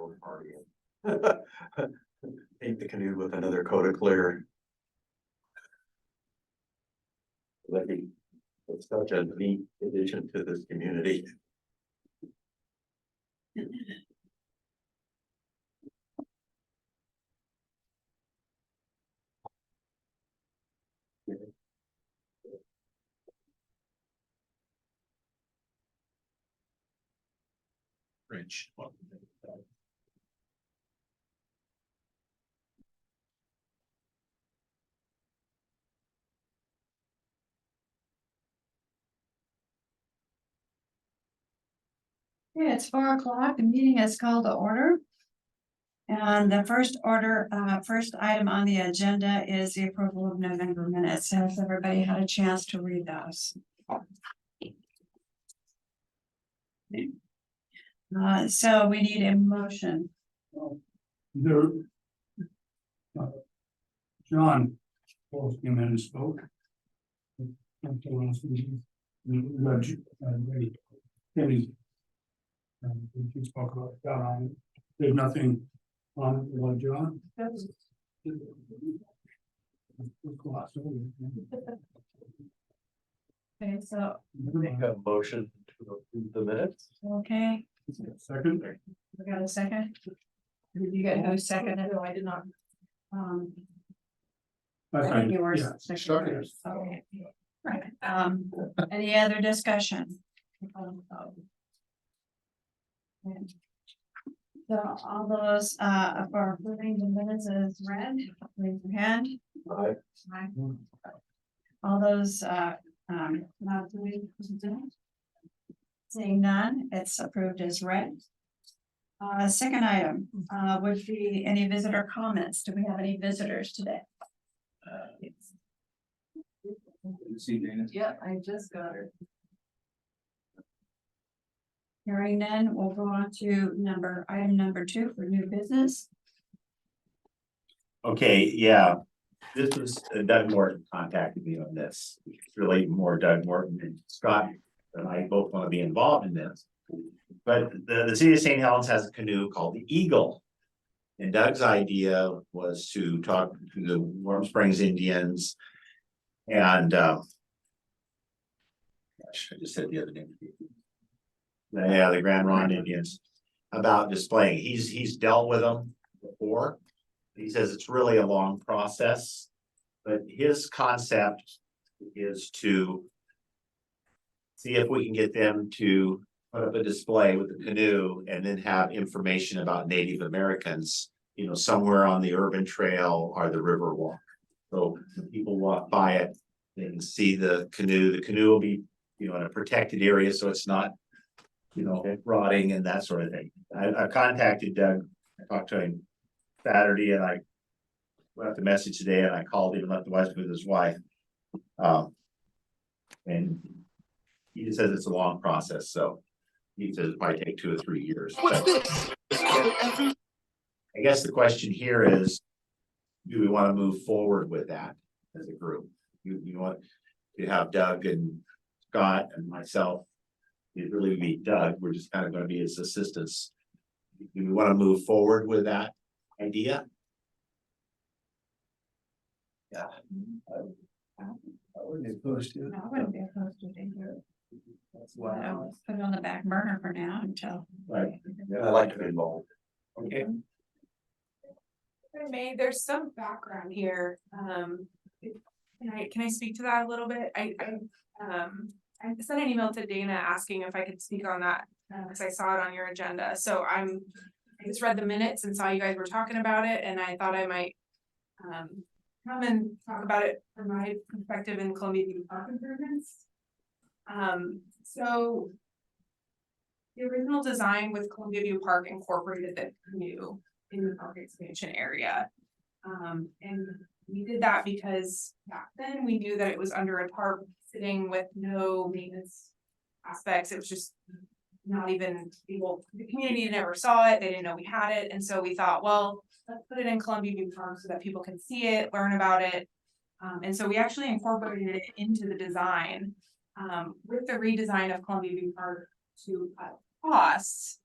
boat party. Paint the canoe with another coat of clear. It's such a neat addition to this community. Rich. Okay, it's 4 o'clock. The meeting is called to order. And the first item on the agenda is the approval of November minutes. Has everybody had a chance to read those? So we need a motion. There. John. Both came in and spoke. Kenny. We spoke about John. There's nothing on about John. Okay, so, Make a motion to approve the minutes. okay, Second. we got a second? You got no second? No, I did not. I think you were. Yeah, second. Okay. Right, any other discussion? So all those, for approving the minutes as read, raise your hand. Aye. Aye. All those, not doing. Seeing none, it's approved as read. Second item, would be any visitor comments. Do we have any visitors today? See Dana. Yeah, I just got her. Hearing none, we'll go on to item number 2 for new business. Okay, yeah, this was Doug Morton contacted me on this. It's really more Doug Morton and Scott and I both want to be involved in this. But the city of St. Helens has a canoe called the Eagle. And Doug's idea was to talk to the Warm Springs Indians. And gosh, I just said the other name. Yeah, the Grand Ronde Indians about displaying. He's dealt with them before. He says it's really a long process, but his concept is to see if we can get them to put up a display with the canoe and then have information about Native Americans, you know, somewhere on the urban trail or the river walk. So when people walk by it, they can see the canoe. The canoe will be, you know, in a protected area, so it's not, you know, rotting and that sort of thing. I contacted Doug. I talked to him Saturday and I left a message today and I called him and left the voice with his wife. And he just says it's a long process, so he says it might take 2 or 3 years. I guess the question here is, do we want to move forward with that as a group? You want to have Doug and Scott and myself. It really be Doug, we're just kind of going to be his assistants. Do we want to move forward with that idea? Yeah. I wouldn't be opposed to it. I wouldn't be opposed to it. That's why. I'll put it on the back burner for now until. Right. I like to be involved. Okay. If I may, there's some background here. Can I speak to that a little bit? I sent an email to Dana asking if I could speak on that, because I saw it on your agenda. So I just read the minutes and saw you guys were talking about it, and I thought I might come and talk about it from my perspective in Columbia View Park improvements. So the original design with Columbia View Park incorporated the canoe in the park expansion area. And we did that because back then we knew that it was under a tarp sitting with no maintenance aspects. It was just not even people, the community never saw it. They didn't know we had it. And so we thought, well, let's put it in Columbia View Park so that people can see it, learn about it. And so we actually incorporated it into the design with the redesign of Columbia View Park to cut costs.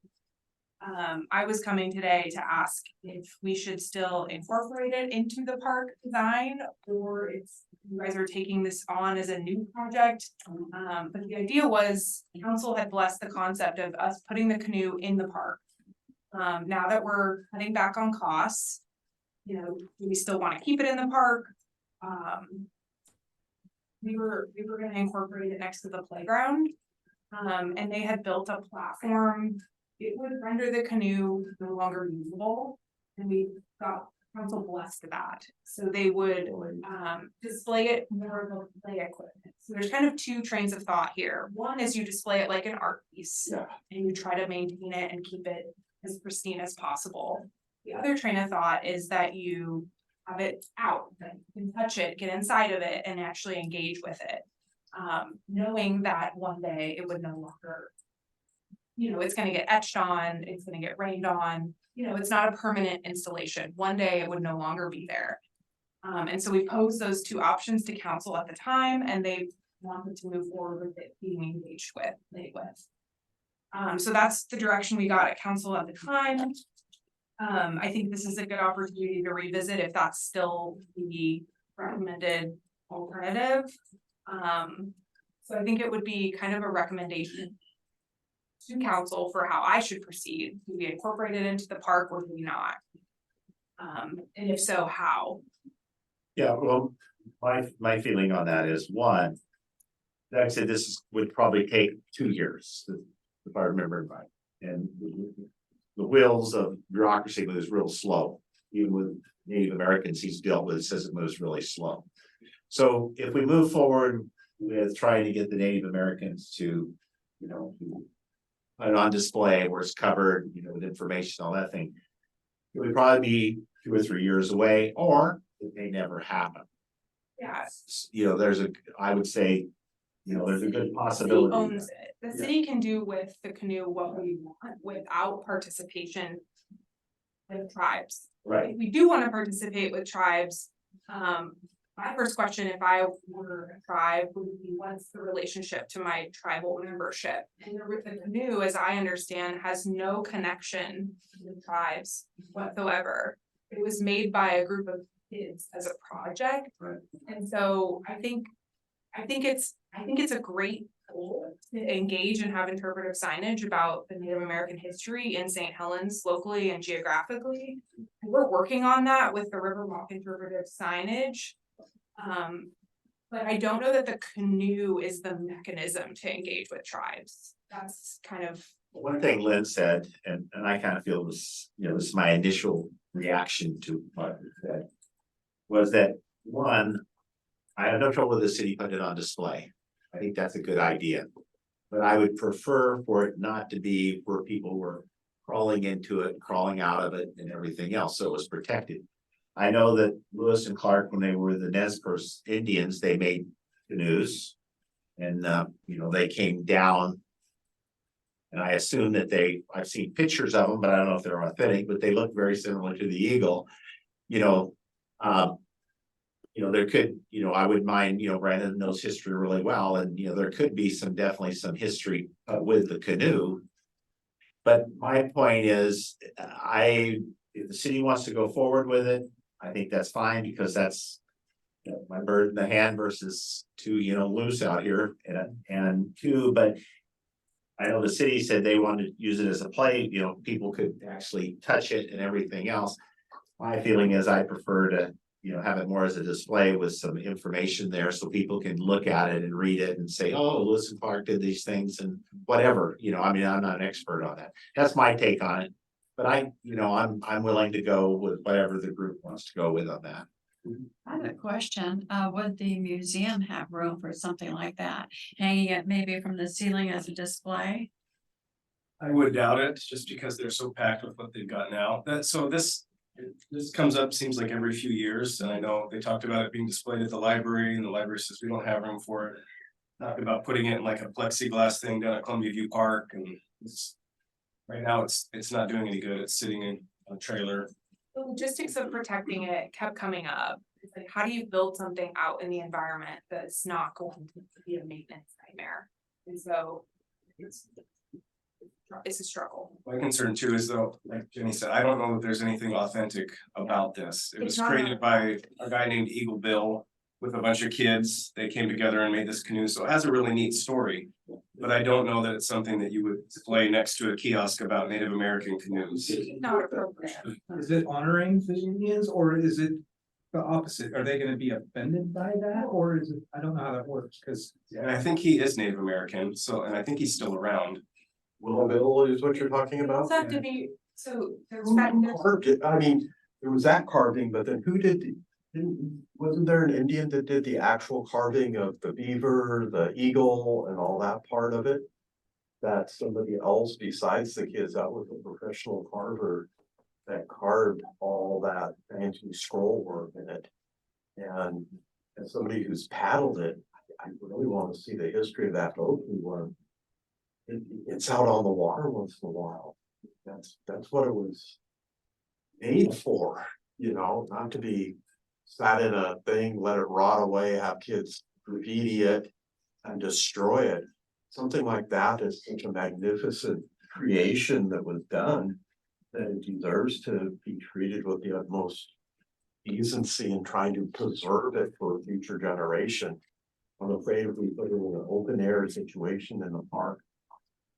I was coming today to ask if we should still incorporate it into the park design, or if you guys are taking this on as a new project. But the idea was, council had blessed the concept of us putting the canoe in the park. Now that we're cutting back on costs, you know, do we still wanna keep it in the park? We were gonna incorporate it next to the playground. And they had built a platform. It would render the canoe no longer usable, and we got council blessed with that. So they would display it more of a play equipment. So there's kind of two trains of thought here. One is you display it like an art piece. Yeah. And you try to maintain it and keep it as pristine as possible. The other train of thought is that you have it out, that you can touch it, get inside of it, and actually engage with it. Knowing that one day it would no longer, you know, it's gonna get etched on, it's gonna get rained on, you know, it's not a permanent installation. One day it would no longer be there. And so we posed those two options to council at the time, and they wanted to move forward with it being engaged with, played with. So that's the direction we got at council at the time. I think this is a good opportunity to revisit if that's still the recommended alternative. So I think it would be kind of a recommendation to council for how I should proceed. Do we incorporate it into the park or do we not? And if so, how? Yeah, well, my feeling on that is, one, like I said, would probably take 2 years, if I remember right. And the wheels of bureaucracy moves real slow. Even with Native Americans he's dealt with, says it moves really slow. So if we move forward with trying to get the Native Americans to, you know, put it on display where it's covered, you know, with information, all that thing, it would probably be 2 or 3 years away, or it may never happen. Yeah. You know, I would say, you know, there's a good City possibility. owns it. The city can do with the canoe what we want without participation with tribes. Right. If we do want to participate with tribes, my first question, if I were a tribe, would be what's the relationship to my tribal membership? And the canoe, as I understand, has no connection to the tribes whatsoever. It was made by a group of kids as a project. Right. And so I think it's a great goal to engage and have interpretive signage about the Native American history in St. Helens locally and geographically. We're working on that with the Riverwalk interpretive signage. But I don't know that the canoe is the mechanism to engage with tribes. That's kind of. One thing Lynn said, and I kind of feel this, you know, this is my initial reaction to what you said, was that, one, I have no trouble with the city putting it on display. I think that's a good idea. But I would prefer for it not to be where people were crawling into it, crawling out of it and everything else, so it was protected. I know that Lewis and Clark, when they were the Nez Perce Indians, they made canoes. And you know, they came down. And I assume that I've seen pictures of them, but I don't know if they're authentic, but they look very similar to the Eagle. You know, there could, you know, I wouldn't mind, you know, Brandon knows history really well, and you know, there could be definitely some history with the canoe. But my point is, if the city wants to go forward with it, I think that's fine, because that's, you know, my bird in the hand versus two, you know, loose out here, and two, but I know the city said they wanted to use it as a play, you know, people could actually touch it and everything else. My feeling is I prefer to, you know, have it more as a display with some information there so people can look at it and read it and say, oh, Lewis and Clark did these things and whatever, you know, I mean, I'm not an expert on that. That's my take on it. But I'm willing to go with whatever the group wants to go with on that. I have a question. Would the museum have room for something like that? Hanging it maybe from the ceiling as a display? I would doubt it, just because they're so packed with what they've got now. This comes up, seems like every few years, and I know they talked about it being displayed at the library, and the library says we don't have room for it. Talked about putting it in like a plexiglass thing down at Columbia View Park, and right now it's not doing any good. It's sitting in a trailer. The logistics of protecting it kept coming up. It's like, how do you build something out in the environment that's not going to be a maintenance nightmare? And so it's a struggle. My concern too is though, like Jenny said, I don't know that there's anything authentic about this. It It's was not created by a guy named Eagle Bill with a bunch of kids. They came together and made this canoe, so it has a really neat story. But I don't know that it's something that you would display next to a kiosk about Native American canoes. Not appropriate. Is it honoring the Indians or is it the opposite? Are they gonna be offended by that or is it, I don't know how that works, cause. And I think he is Native American, so, and I think he's still around. Willow Bill is what you're talking about? It's have to be, so there's. Who carved it? I mean, there was that carving, but then who wasn't there an Indian that did the actual carving of the beaver, the eagle and all that part of it? That somebody else besides the kids, that was a professional carver that carved all that fancy scroll work in it. And as somebody who's paddled it, I really want to see the history of that boat we won. It's out on the water once in a while. That's what it was made for, you know, not to be sat in a thing, let it rot away, have kids graffiti it and destroy it. Something like that is such a magnificent creation that was done that it deserves to be treated with the utmost decency and trying to preserve it for a future generation. I'm afraid if we put it in an open air situation in the park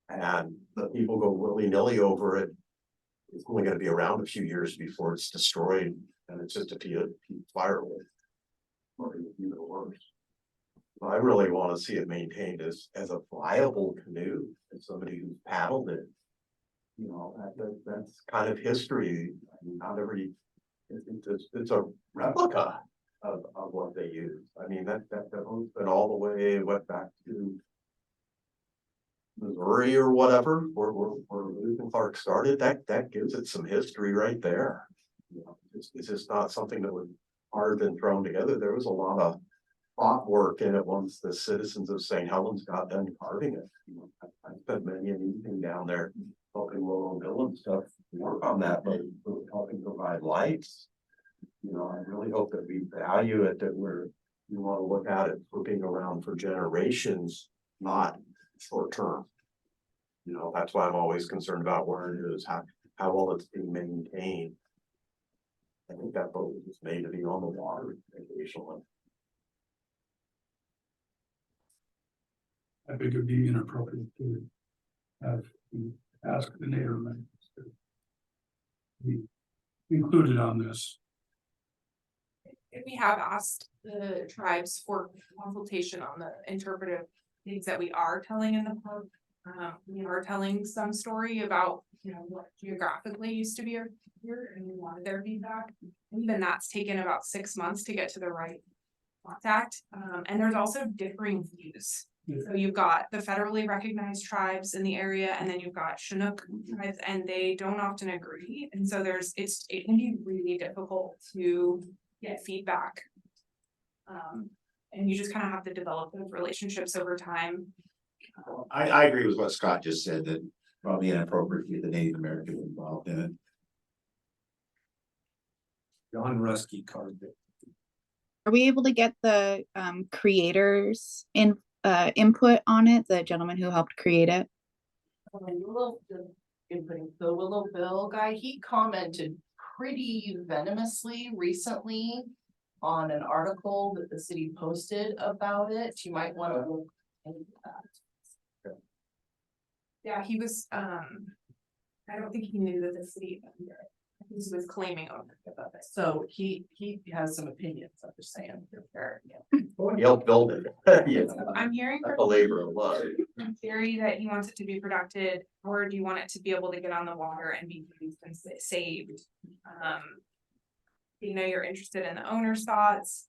and the people go willy-nilly over it, it's only gonna be around a few years before it's destroyed and it's just a piece of firewood. Or even worse. I really wanna see it maintained as a viable canoe, as somebody who's paddled it. You know, that's kind of history. I mean, not every, it's a replica of what they use. I mean, that boat's been all the way, went back to Missouri or whatever, where Lewis and Clark started, that gives it some history right there. You know, it's just not something that was carved and thrown together. There was a lot of thought work in it once the citizens of St. Helens got done carving it. You know, I spent many an evening down there helping Willow Bill and stuff work on that, but helping provide lights. You know, I really hope that we value it, that we want to look at it for being around for generations, not short term. You know, that's why I'm always concerned about where it is, how well it's being maintained. I think that boat was made to be on the water occasionally. I think it'd be inappropriate to ask the Native Americans to be included on this. We have asked the tribes for consultation on the interpretive things that we are telling in the park. We are telling some story about, you know, what geographically used to be here and we wanted their feedback. And even that's taken about 6 months to get to the right contact. And there's also differing views. So you've got the federally recognized tribes in the area, and then you've got Chinook tribes, and they don't often agree. And so it can be really difficult to get feedback. And you just kind of have to develop those relationships over time. I agree with what Scott just said, that probably inappropriate to get the Native American involved in it. John Rusky carved it. Are we able to get the creators input on it, the gentleman who helped create it? The Willow Bill guy, he commented pretty venomously recently on an article that the city posted about it. You might want to look into that. Yeah, he was, I don't think he knew that the city, he was claiming ownership of it. So he has some opinions, I'm just saying. You'll build it. Yeah. So I'm hearing A labor of love. from theory that he wants it to be protected, or do you want it to be able to get on the water and be used and saved? You know, you're interested in the owner's thoughts.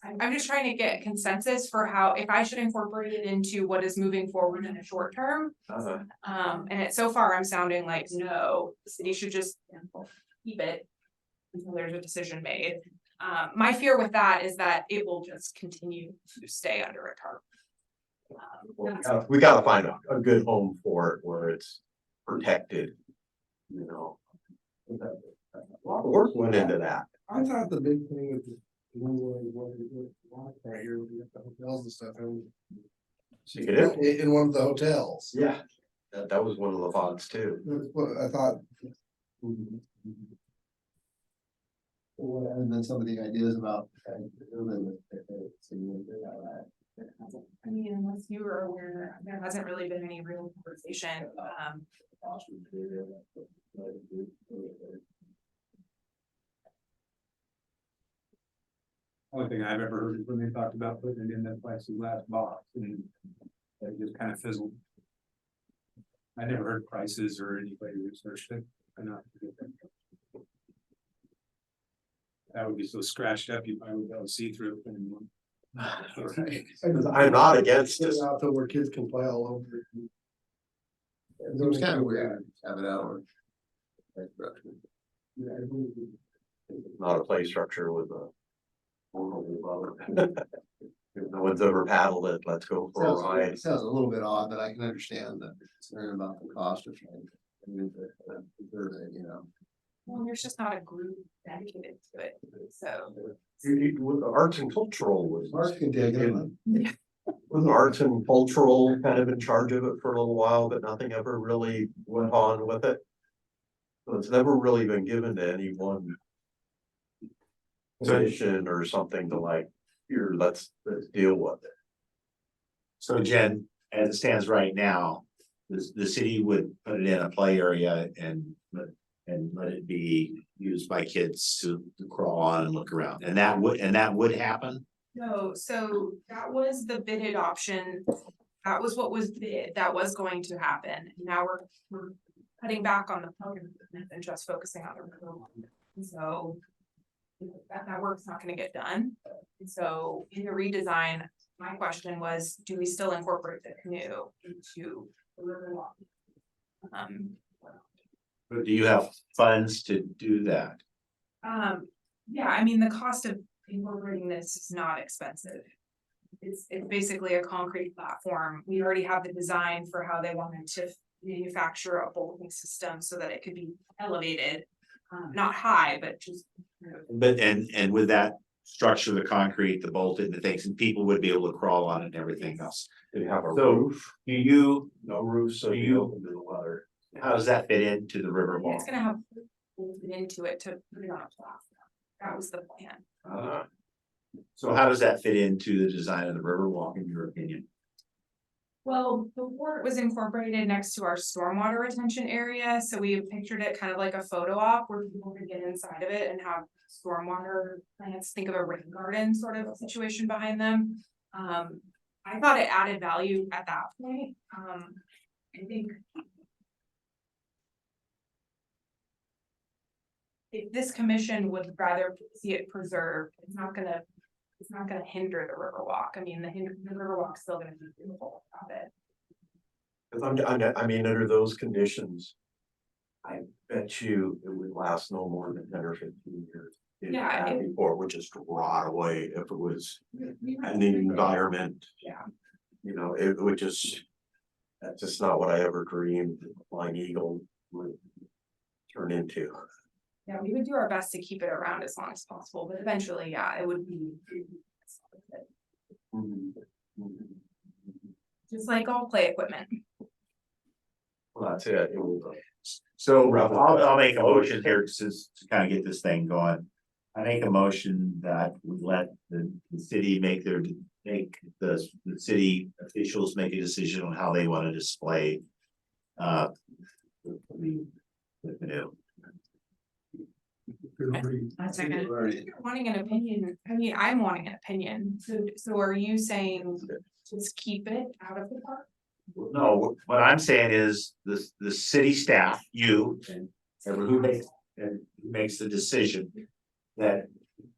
I'm just trying to get consensus for how, if I should incorporate it into what is moving forward in the short term. And so far I'm sounding like, no, the city should just keep it until there's a decision made. My fear with that is that it will just continue to stay under a tarp. We gotta find a good home for it where it's protected, you know. A lot of work went into that. I thought the big thing with the right here, we got the hotels and stuff, and See it? in one of the hotels. Yeah. That was one of the thoughts too. That's what I thought. And then some of the ideas about. I mean, unless you were aware, there hasn't really been any real conversation, Only thing I've ever heard is when they talked about putting it in that plexiglass box and it just kind of fizzled. I never heard prices or anybody researched it enough to get that. That would be so scratched up, you probably would be able to see through it anymore. I'm not against It's this. out there where kids can play all over. It was kind of weird, have it out. Not a play structure with a. If no one's ever paddled it, let's go for a ride. Sounds a little bit odd, but I can understand the concern about the cost of things. I mean, you know. well, there's just not a group dedicated to it, so. With the arts and cultural was. Mark can take it. Was arts and cultural kind of in charge of it for a little while, but nothing ever really went on with it. So it's never really been given to any one. Position or something to like, here, let's deal with it. So Jen, as it stands right now, the city would put it in a play area and let it be used by kids to crawl on and look around, and that would happen? No, so that was the bidded option. That was what was bid, that was going to happen. And now we're cutting back on the park improvement and just focusing on the river one. So that work's not gonna get done. And so in the redesign, my question was, do we still incorporate the canoe into the river walk? But do you have funds to do that? Yeah, I mean, the cost of incorporating this is not expensive. It's basically a concrete platform. We already have the design for how they wanted to manufacture a bolting system so that it could be elevated. Not high, but just. But and with that structure, the concrete, the bolted and the things, and people would be able to crawl on it and everything else. They have a So- roof, Do you, no roof, so Do you you- open to the weather. how does that fit into the river walk? It's gonna have bolted into it to put it on a platform. That was the plan. So how does that fit into the design of the river walk, in your opinion? Well, before it was incorporated next to our stormwater retention area, so we pictured it kind of like a photo op where people could get inside of it and have stormwater plants, think of a rain garden sort of situation behind them. I thought it added value at that point. I think. If this commission would rather see it preserved, it's not gonna hinder the river walk. I mean, the river walk's still gonna be beautiful of it. Cause I mean, under those conditions. I bet you it would last no more than 10 or 15 years. If Yeah, that Before it would just rot away if it was in the environment. Yeah. You know, it would just. That's just not what I ever dreamed Flying Eagle would turn into. Yeah, we would do our best to keep it around as long as possible, but eventually, yeah, it would be. Just like all play equipment. Well, that's it. It will. So I'll make a motion here to kind of get this thing going. I make a motion that we let the city make the city officials make a decision on how they want to display. The canoe. I second. You're wanting an opinion, I mean, I'm wanting an opinion, so are you saying just keep it out of the park? No, what I'm saying is the city staff, you and everyone who makes the decision. That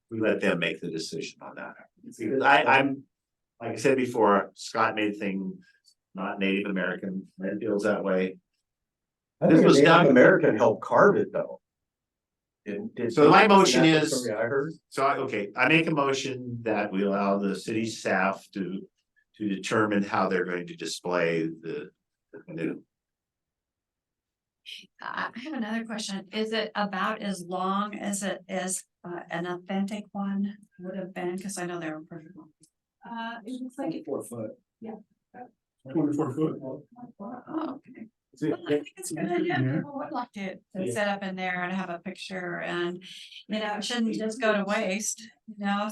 we let them make the decision on that. Because I'm, like I said before, Scott made thing not Native American, it feels that way. I This think was a Native done- American helped carve it though. So my motion That's the is- story I heard. So I make a motion that we allow the city staff to determine how they're going to display the canoe. I have another question. Is it about as long as it is an authentic one would have been? Cause I know they were pretty long. It looks like it. 4 foot. 24 foot. Oh, okay. Well, I think it's a good idea. People would like to set up in there and have a picture and, it shouldn't just go to waste.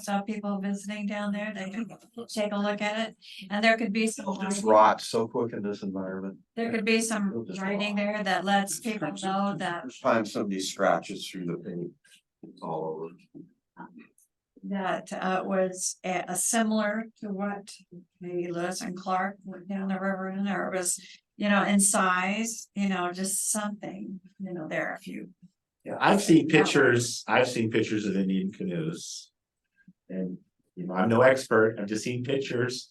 So people visiting down there, they can take a look at it. And there could be some, It'll just rot so quick in this environment. there could be some writing there that lets people know that, First time somebody scratches through the paint, it's all over. was a similar to what maybe Lewis and Clark went down the river in, or it was, in size, just something, there a few. Yeah, I've seen pictures of Indian canoes. And, I'm no expert, I've just seen pictures,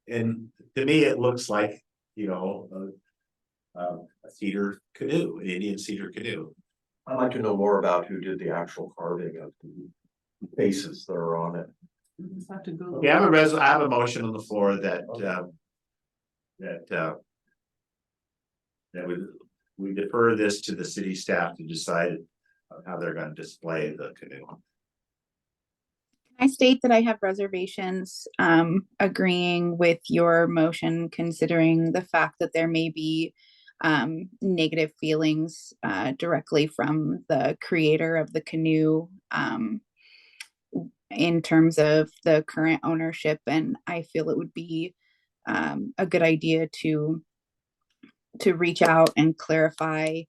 and to me, it looks like, a cedar canoe, an Indian cedar canoe. I'd like to know more about who did the actual carving of the faces that are on it. We have I have a motion on the floor that we defer this to the city staff to decide how they're gonna display the canoe. I state that I have reservations, agreeing with your motion, considering the fact that there may be negative feelings directly from the creator of the canoe in terms of the current ownership. And I feel it would be a good idea to reach out and clarify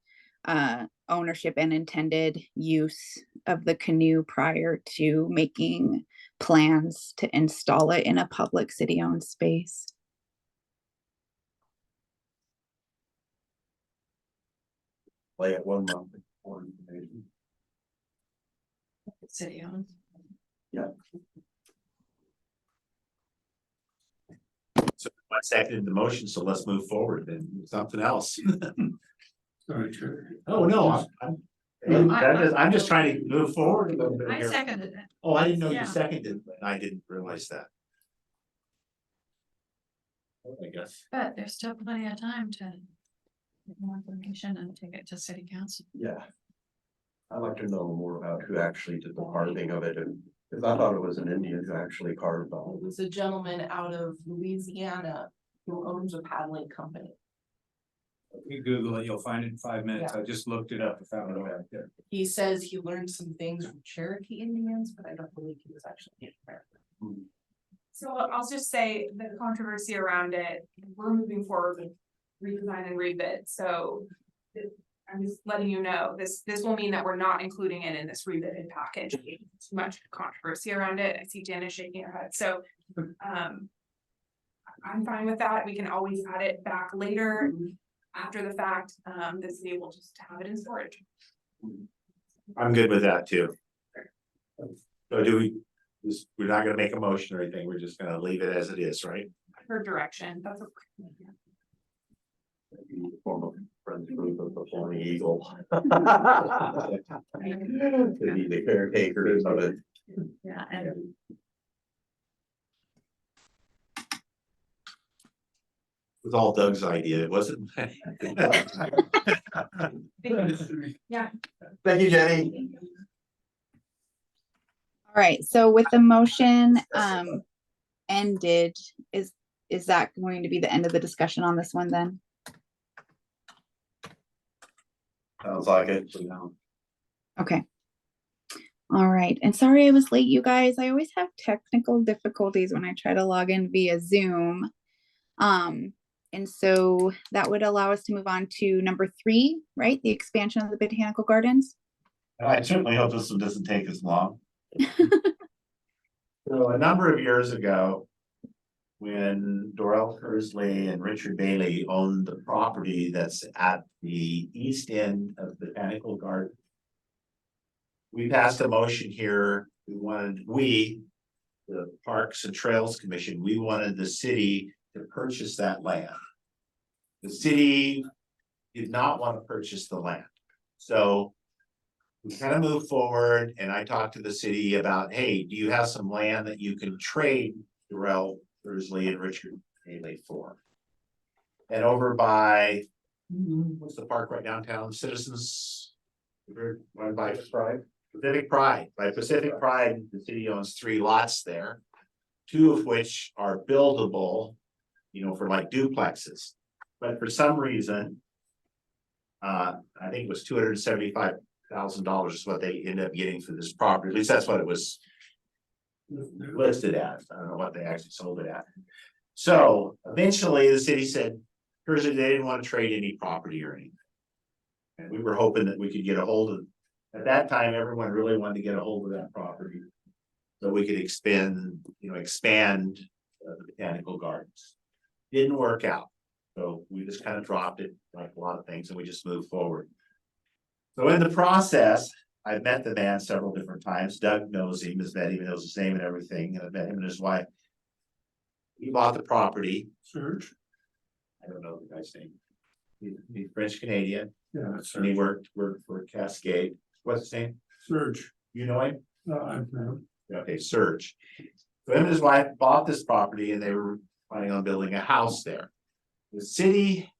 ownership and intended use of the canoe prior to making plans to install it in a public city-owned space. Lay it 1 month before information. City owned. So I seconded the motion, so let's move forward and do something else. Sorry, Chair. Oh, no, I'm just trying to move forward a little bit I here. seconded it, Oh, I didn't know Yeah. you seconded, but I didn't realize that. I guess. but there's still plenty of time to get more information and take it to city council. Yeah. I'd like to know more about who actually did the carving of it, and, because I thought it was an Indian who actually carved It all. was a gentleman out of Louisiana who owns a paddling company. If you Google it, you'll find it in 5 minutes. I just looked it up and found it right there. He says he learned some things from Cherokee Indians, but I don't believe he was actually Native American. So I'll just say the controversy around it, we're moving forward with redesign and rebid, so. I'm just letting you know, this will mean that we're not including it in this rebid package. Too much controversy around it. I see Janice shaking her head, so. I'm fine with that. We can always add it back later after the fact. The city will just have it in storage. I'm good with that too. So we're not gonna make a motion or anything, we're just gonna leave it as it is, right? For direction, that's a. Form of friends group of the Flying Eagle. To be the caretakers of it. Yeah, and It was all Doug's idea, it wasn't. Yeah. Thank you, Jenny. All right, so with the motion ended, is that going to be the end of the discussion on this one then? Sounds like it for now. Okay. All right, and sorry I was late, you guys. I always have technical difficulties when I try to log in via Zoom. And so that would allow us to move on to number 3, right? The expansion of the Botanical Gardens. I certainly hope this one doesn't take as long. So a number of years ago, when Dorel Kersley and Richard Bailey owned the property that's at the east end of the Botanical Garden, we passed a motion here. The Parks and Trails Commission, we wanted the city to purchase that land. The city did not want to purchase the land. So we kind of moved forward and I talked to the city about, hey, do you have some land that you can trade Dorel Kersley and Richard Bailey for? And over by, what's the park right downtown, Citizens? Run by Pacific Pride. By Pacific Pride, the city owns 3 lots there, 2 of which are buildable, for like duplexes. But for some reason, I think it was $275,000 is what they ended up getting for this property, at least that's what it was listed as. I don't know what they actually sold it at. So eventually the city said, they didn't want to trade any property or anything. And we were hoping that we could get a hold of, at that time, everyone really wanted to get a hold of that property. So we could expand the botanical gardens. Didn't work out. So we just kind of dropped it like a lot of things and we just moved forward. So in the process, I've met the man several different times. Doug knows him, has met him, knows his name and everything. And I've met him and his wife. He bought the property. Serge, I don't know the guy's name. He's French Canadian yeah, that's and he Serge, worked for Cascade. What's his name? Serge, You know him? I've met him. Okay, Serge. So him and his wife bought this property and they were planning on building a house there. The city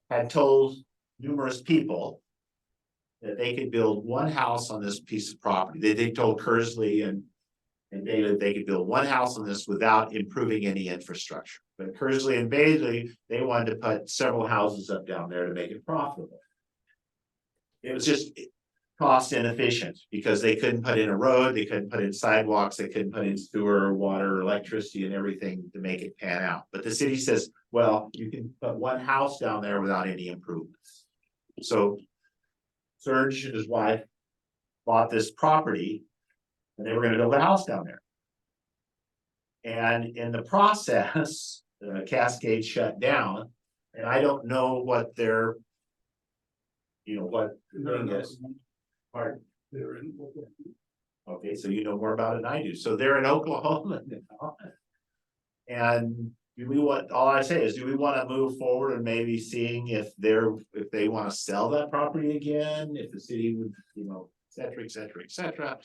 had told numerous people that they could build one house on this piece of property. They told Kersley and David they could build one house on this without improving any infrastructure. But Kersley and Bailey, they wanted to put several houses up down there to make it profitable. It was just cost inefficient because they couldn't put in a road, they couldn't put in sidewalks, they couldn't put in sewer, water, electricity and everything to make it pan out. But the city says, well, you can put one house down there without any improvements. So Serge and his wife bought this property and they were gonna build a house down there. And in the process, Cascade shut down and I don't know what their, what thing is. Pardon? They're in. Okay, so you know more about it than I do. So they're in Oklahoma now. And do we want, all I say is, do we want to move forward and maybe seeing if they want to sell that property again, if the city would, et cetera, et cetera, et cetera.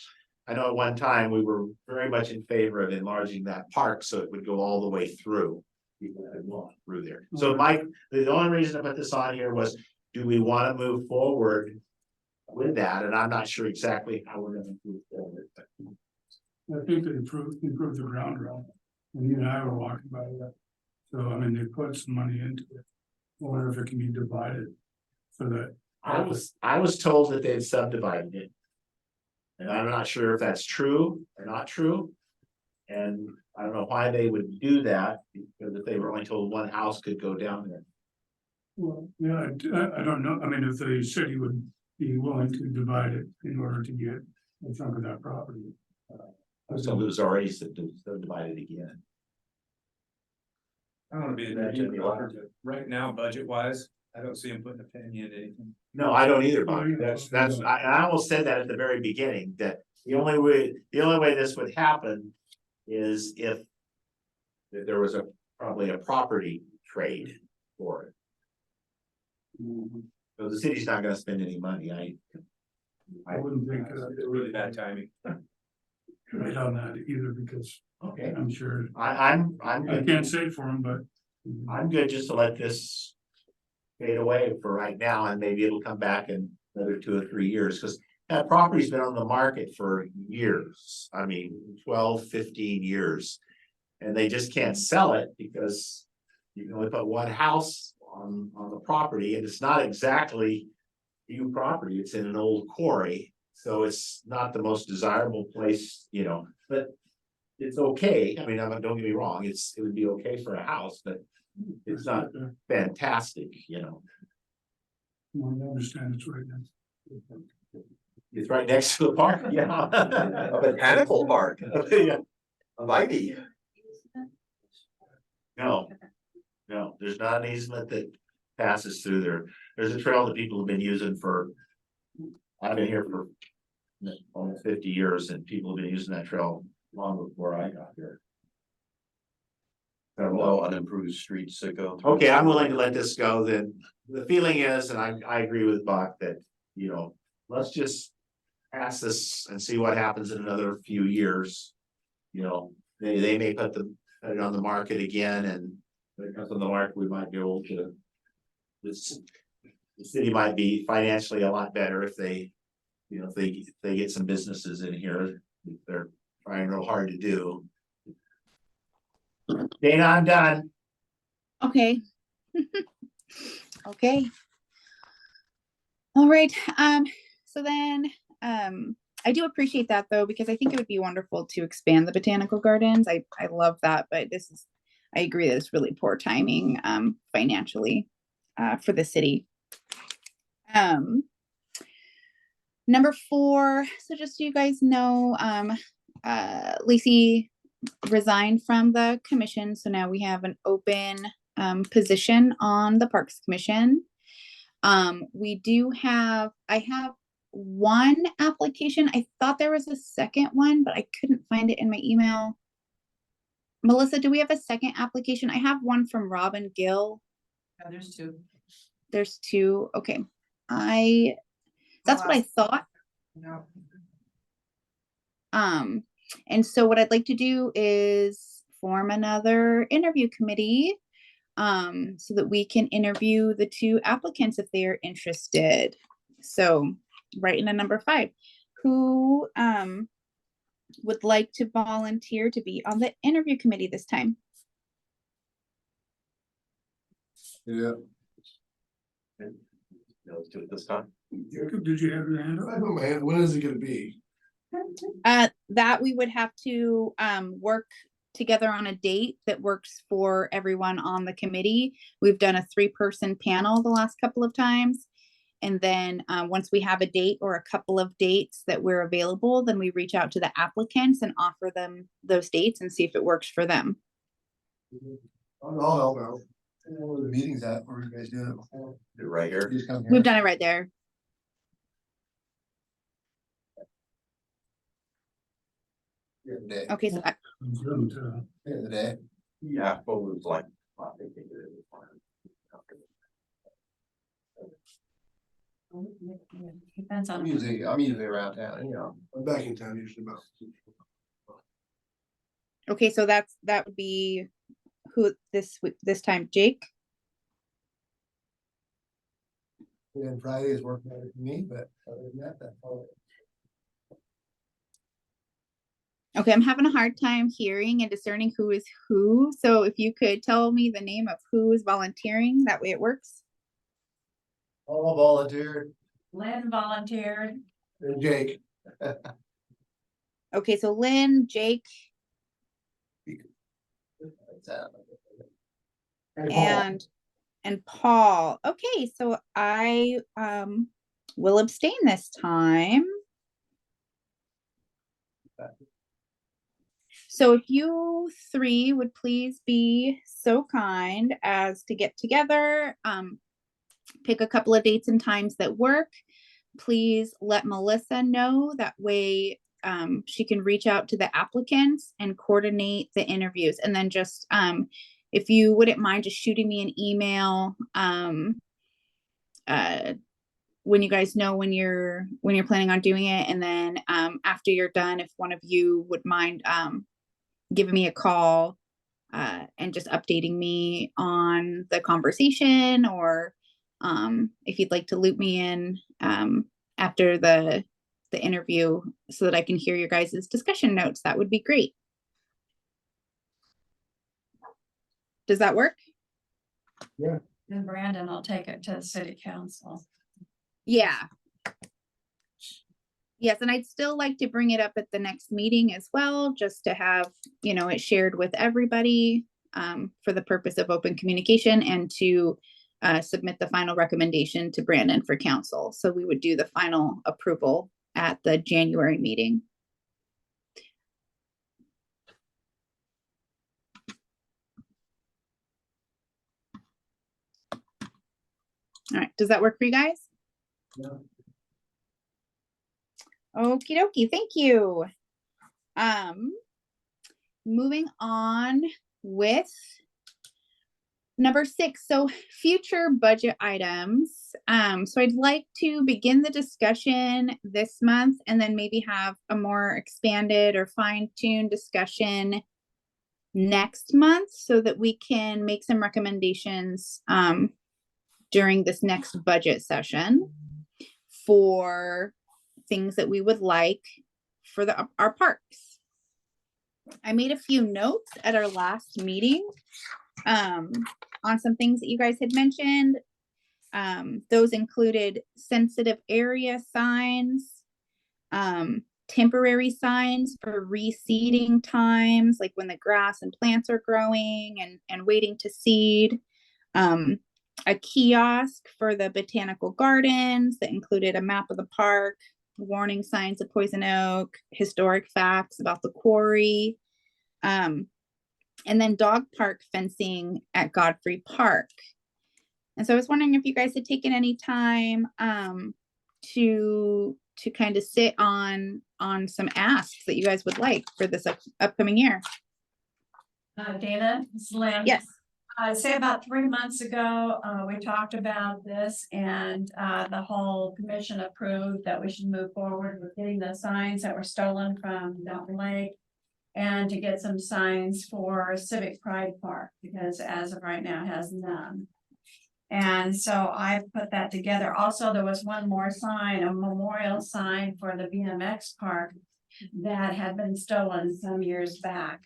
I know at one time we were very much in favor of enlarging that park so it would go all the way through. People could walk through there. So Mike, the only reason I put this on here was, do we want to move forward with that? And I'm not sure exactly how we're gonna move forward. I think they improved the ground round. And you and I were walking by that. So, I mean, they put some money into it. I wonder if it can be divided so that. I was told that they'd subdivided it. And I'm not sure if that's true or not true. And I don't know why they would do that, because if they were only told one house could go down there. Well, yeah, I don't know. I mean, if the city would be willing to divide it in order to get a chunk of that property. So it was already subdivided again. I don't wanna be right now, budget wise, I don't see him putting a penny into anything. No, I don't either, Bob. I almost said that at the very beginning, that the only way this would happen is if there was probably a property trade for it. So the city's not gonna spend any money, I wouldn't think It's really bad timing. right on that either, because okay, I'm sure, I'm I good. can't say it for them, but. I'm good just to let this fade away for right now, and maybe it'll come back in another 2 or 3 years, because that property's been on the market for years. I mean, 12, 15 years. And they just can't sell it because you can only put one house on the property, and it's not exactly new property, it's in an old quarry. So it's not the most desirable place, but it's okay. I mean, don't get me wrong, it would be okay for a house, but it's not fantastic, Well, I understand it's right now. It's right next to the park, A yeah. botanical park, Yeah. mighty. No, there's not an easement that passes through there. There's a trail that people have been using I've been here for almost 50 years, and people have been using that trail long before I got here. No unimproved streets that go through. Okay, I'm willing to let this go then. The feeling is, and I agree with Buck, that, let's just pass this and see what happens in another few years. They may put it on the market again, and when it comes on the market, we might be able to. The city might be financially a lot better if they, if they get some businesses in here. They're trying real hard to do. Dana, I'm done. Okay. Okay. All right, so then, I do appreciate that though, because I think it would be wonderful to expand the botanical gardens. I love that, but I agree that it's really poor timing, financially, for the city. Number 4, so just so you guys know, Lacey resigned from the commission, so now we have an open, position on the Parks Commission. I have one application. I thought there was a second one, but I couldn't find it in my email. Melissa, do we have a second application? I have one from Robin Gill. Yeah, there's 2. There's 2. Okay. That's what I thought. No. And so what I'd like to do is form another interview committee, so that we can interview the 2 applicants if they are interested. So right in a number 5, who, would like to volunteer to be on the interview committee this time? Yeah. Let's do it this time. Jacob, did you have your hand I up? know, man, when is it gonna be? That we would have to, work together on a date that works for everyone on the committee. We've done a 3-person panel the last couple of times. And then, once we have a date or a couple of dates that we're available, then we reach out to the applicants and offer them those dates and see if it works for them. I'll help out. I don't know where the meeting's at, where you guys doing it before? Do it right here. You just come here. We've done it right there. Here today. Okay, so Zoom too. Here today. Yeah, but it was like, I think they did it fine. Depends on. I'm usually around town, you know. I'm back in town usually about. okay, so that would be who this time, Jake? And Friday is working better for me, but other than that, that's all. Okay, I'm having a hard time hearing and discerning who is who. So if you could tell me the name of who is volunteering, that way it works. All volunteered, Lynn volunteered. and Jake. Okay, so Lynn, Jake, and Paul. Okay, so I will abstain this time. So if you 3 would please be so kind as to get together, pick a couple of dates and times that work. Please let Melissa know, that way she can reach out to the applicants and coordinate the interviews. And then just if you wouldn't mind just shooting me an email when you guys know when you're planning on doing it. And then after you're done, if one of you would mind giving me a call and just updating me on the conversation, or if you'd like to loop me in after the interview so that I can hear your guys' discussion notes, that would be great. Does that work? And Brandon will take it to the city council. Yeah. Yes, and I'd still like to bring it up at the next meeting as well, just to have, it shared with everybody for the purpose of open communication, and to submit the final recommendation to Brandon for council. So we would do the final approval at the January meeting. All right, does that work for you guys? Yeah. Okie dokie, thank you. Moving on with number 6, so future budget items. So I'd like to begin the discussion this month, and then maybe have a more expanded or fine-tuned discussion next month, so that we can make some recommendations during this next budget session for things that we would like for our parks. I made a few notes at our last meeting on some things that you guys had mentioned. Those included sensitive area signs, temporary signs for reseeding times, like when the grass and plants are growing and waiting to seed. A kiosk for the botanical gardens that included a map of the park, warning signs of poison oak, historic facts about the quarry, and then dog park fencing at Godfrey Park. And so I was wondering if you guys had taken any time to kind of sit on some asks that you guys would like for this upcoming year. Dana, this is Lynn. Yes. I'd say about 3 months ago, we talked about this and the whole commission approved that we should move forward with getting the signs that were stolen from Dalton Lake. And to get some signs for Civic Pride Park, because as of right now it has none. And so I put that together. Also, there was one more sign, a memorial sign for the BMX park that had been stolen some years back.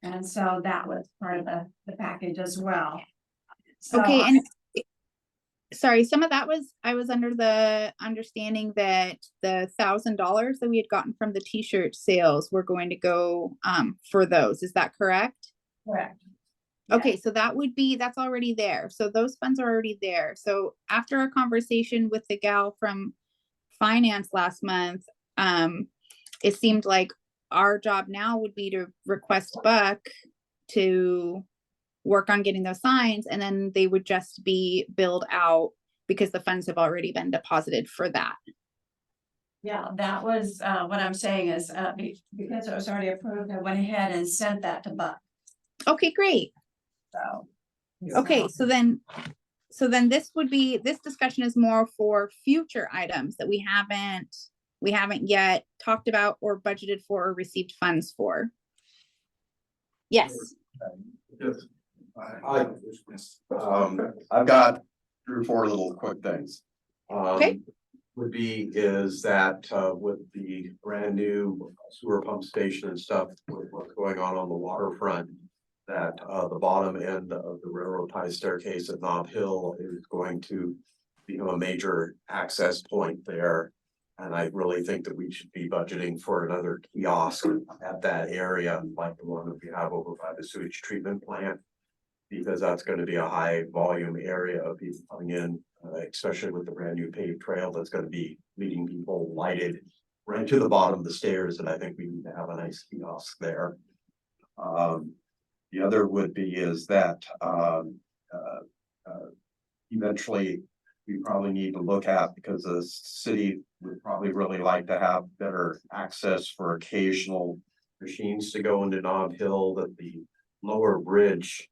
And so that was part of the package as well. So Okay, and sorry, some of that was, I was under the understanding that the $1,000 that we had gotten from the t-shirt sales were going to go for those. Is that correct? correct. Okay, so that would be, that's already there. So those funds are already there. So after a conversation with the gal from finance last month, it seemed like our job now would be to request Buck to work on getting those signs, and then they would just be billed out because the funds have already been deposited for that. Yeah, that was what I'm saying is because it was already approved, I went ahead and sent that to Buck. Okay, great. So. Okay, so then this would be, this discussion is more for future items that we haven't yet talked about or budgeted for or received funds for. Yes. I've got 3 or 4 little quick things. Okay. Would be is that with the brand new sewer pump station and stuff, with what's going on the waterfront, that the bottom end of the railroad tie staircase at Nob Hill is going to become a major access point there. And I really think that we should be budgeting for another kiosk at that area, like the one that we have over by the sewage treatment plant. Because that's gonna be a high volume area of people coming in, especially with the brand new paved trail that's gonna be leading people lighted right to the bottom of the stairs, and I think we need to have a nice kiosk there. The other would be is that eventually we probably need to look at, because the city would probably really like to have better access for occasional machines to go into Nob Hill, that the lower bridge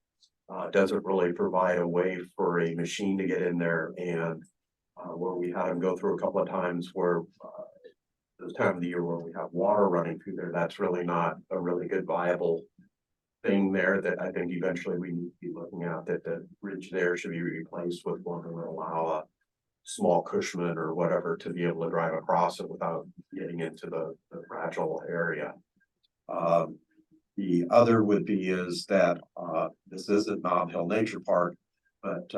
doesn't really provide a way for a machine to get in there, and where we had them go through a couple of times where this time of the year where we have water running through there, that's really not a really good viable thing there, that I think eventually we need to be looking at, that the bridge there should be replaced with one that will allow a small Cushman or whatever to be able to drive across it without getting into the fragile area. The other would be is that this isn't Nob Hill Nature Park, but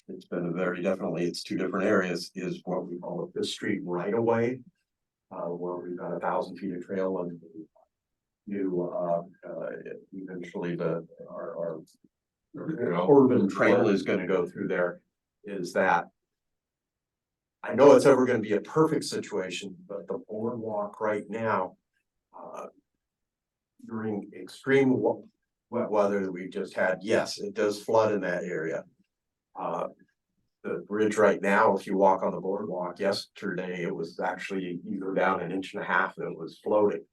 it's been a very definitely, it's 2 different areas, is what we call the street right away. Where we've got 1,000 feet of trail and new eventually our urban trail is gonna go through there. Is that I know it's ever gonna be a perfect situation, but the boardwalk right now during extreme wet weather that we just had, yes, it does flood in that area. The bridge right now, if you walk on the boardwalk, yesterday, it was actually, you go down 1.5 inches and it was floating.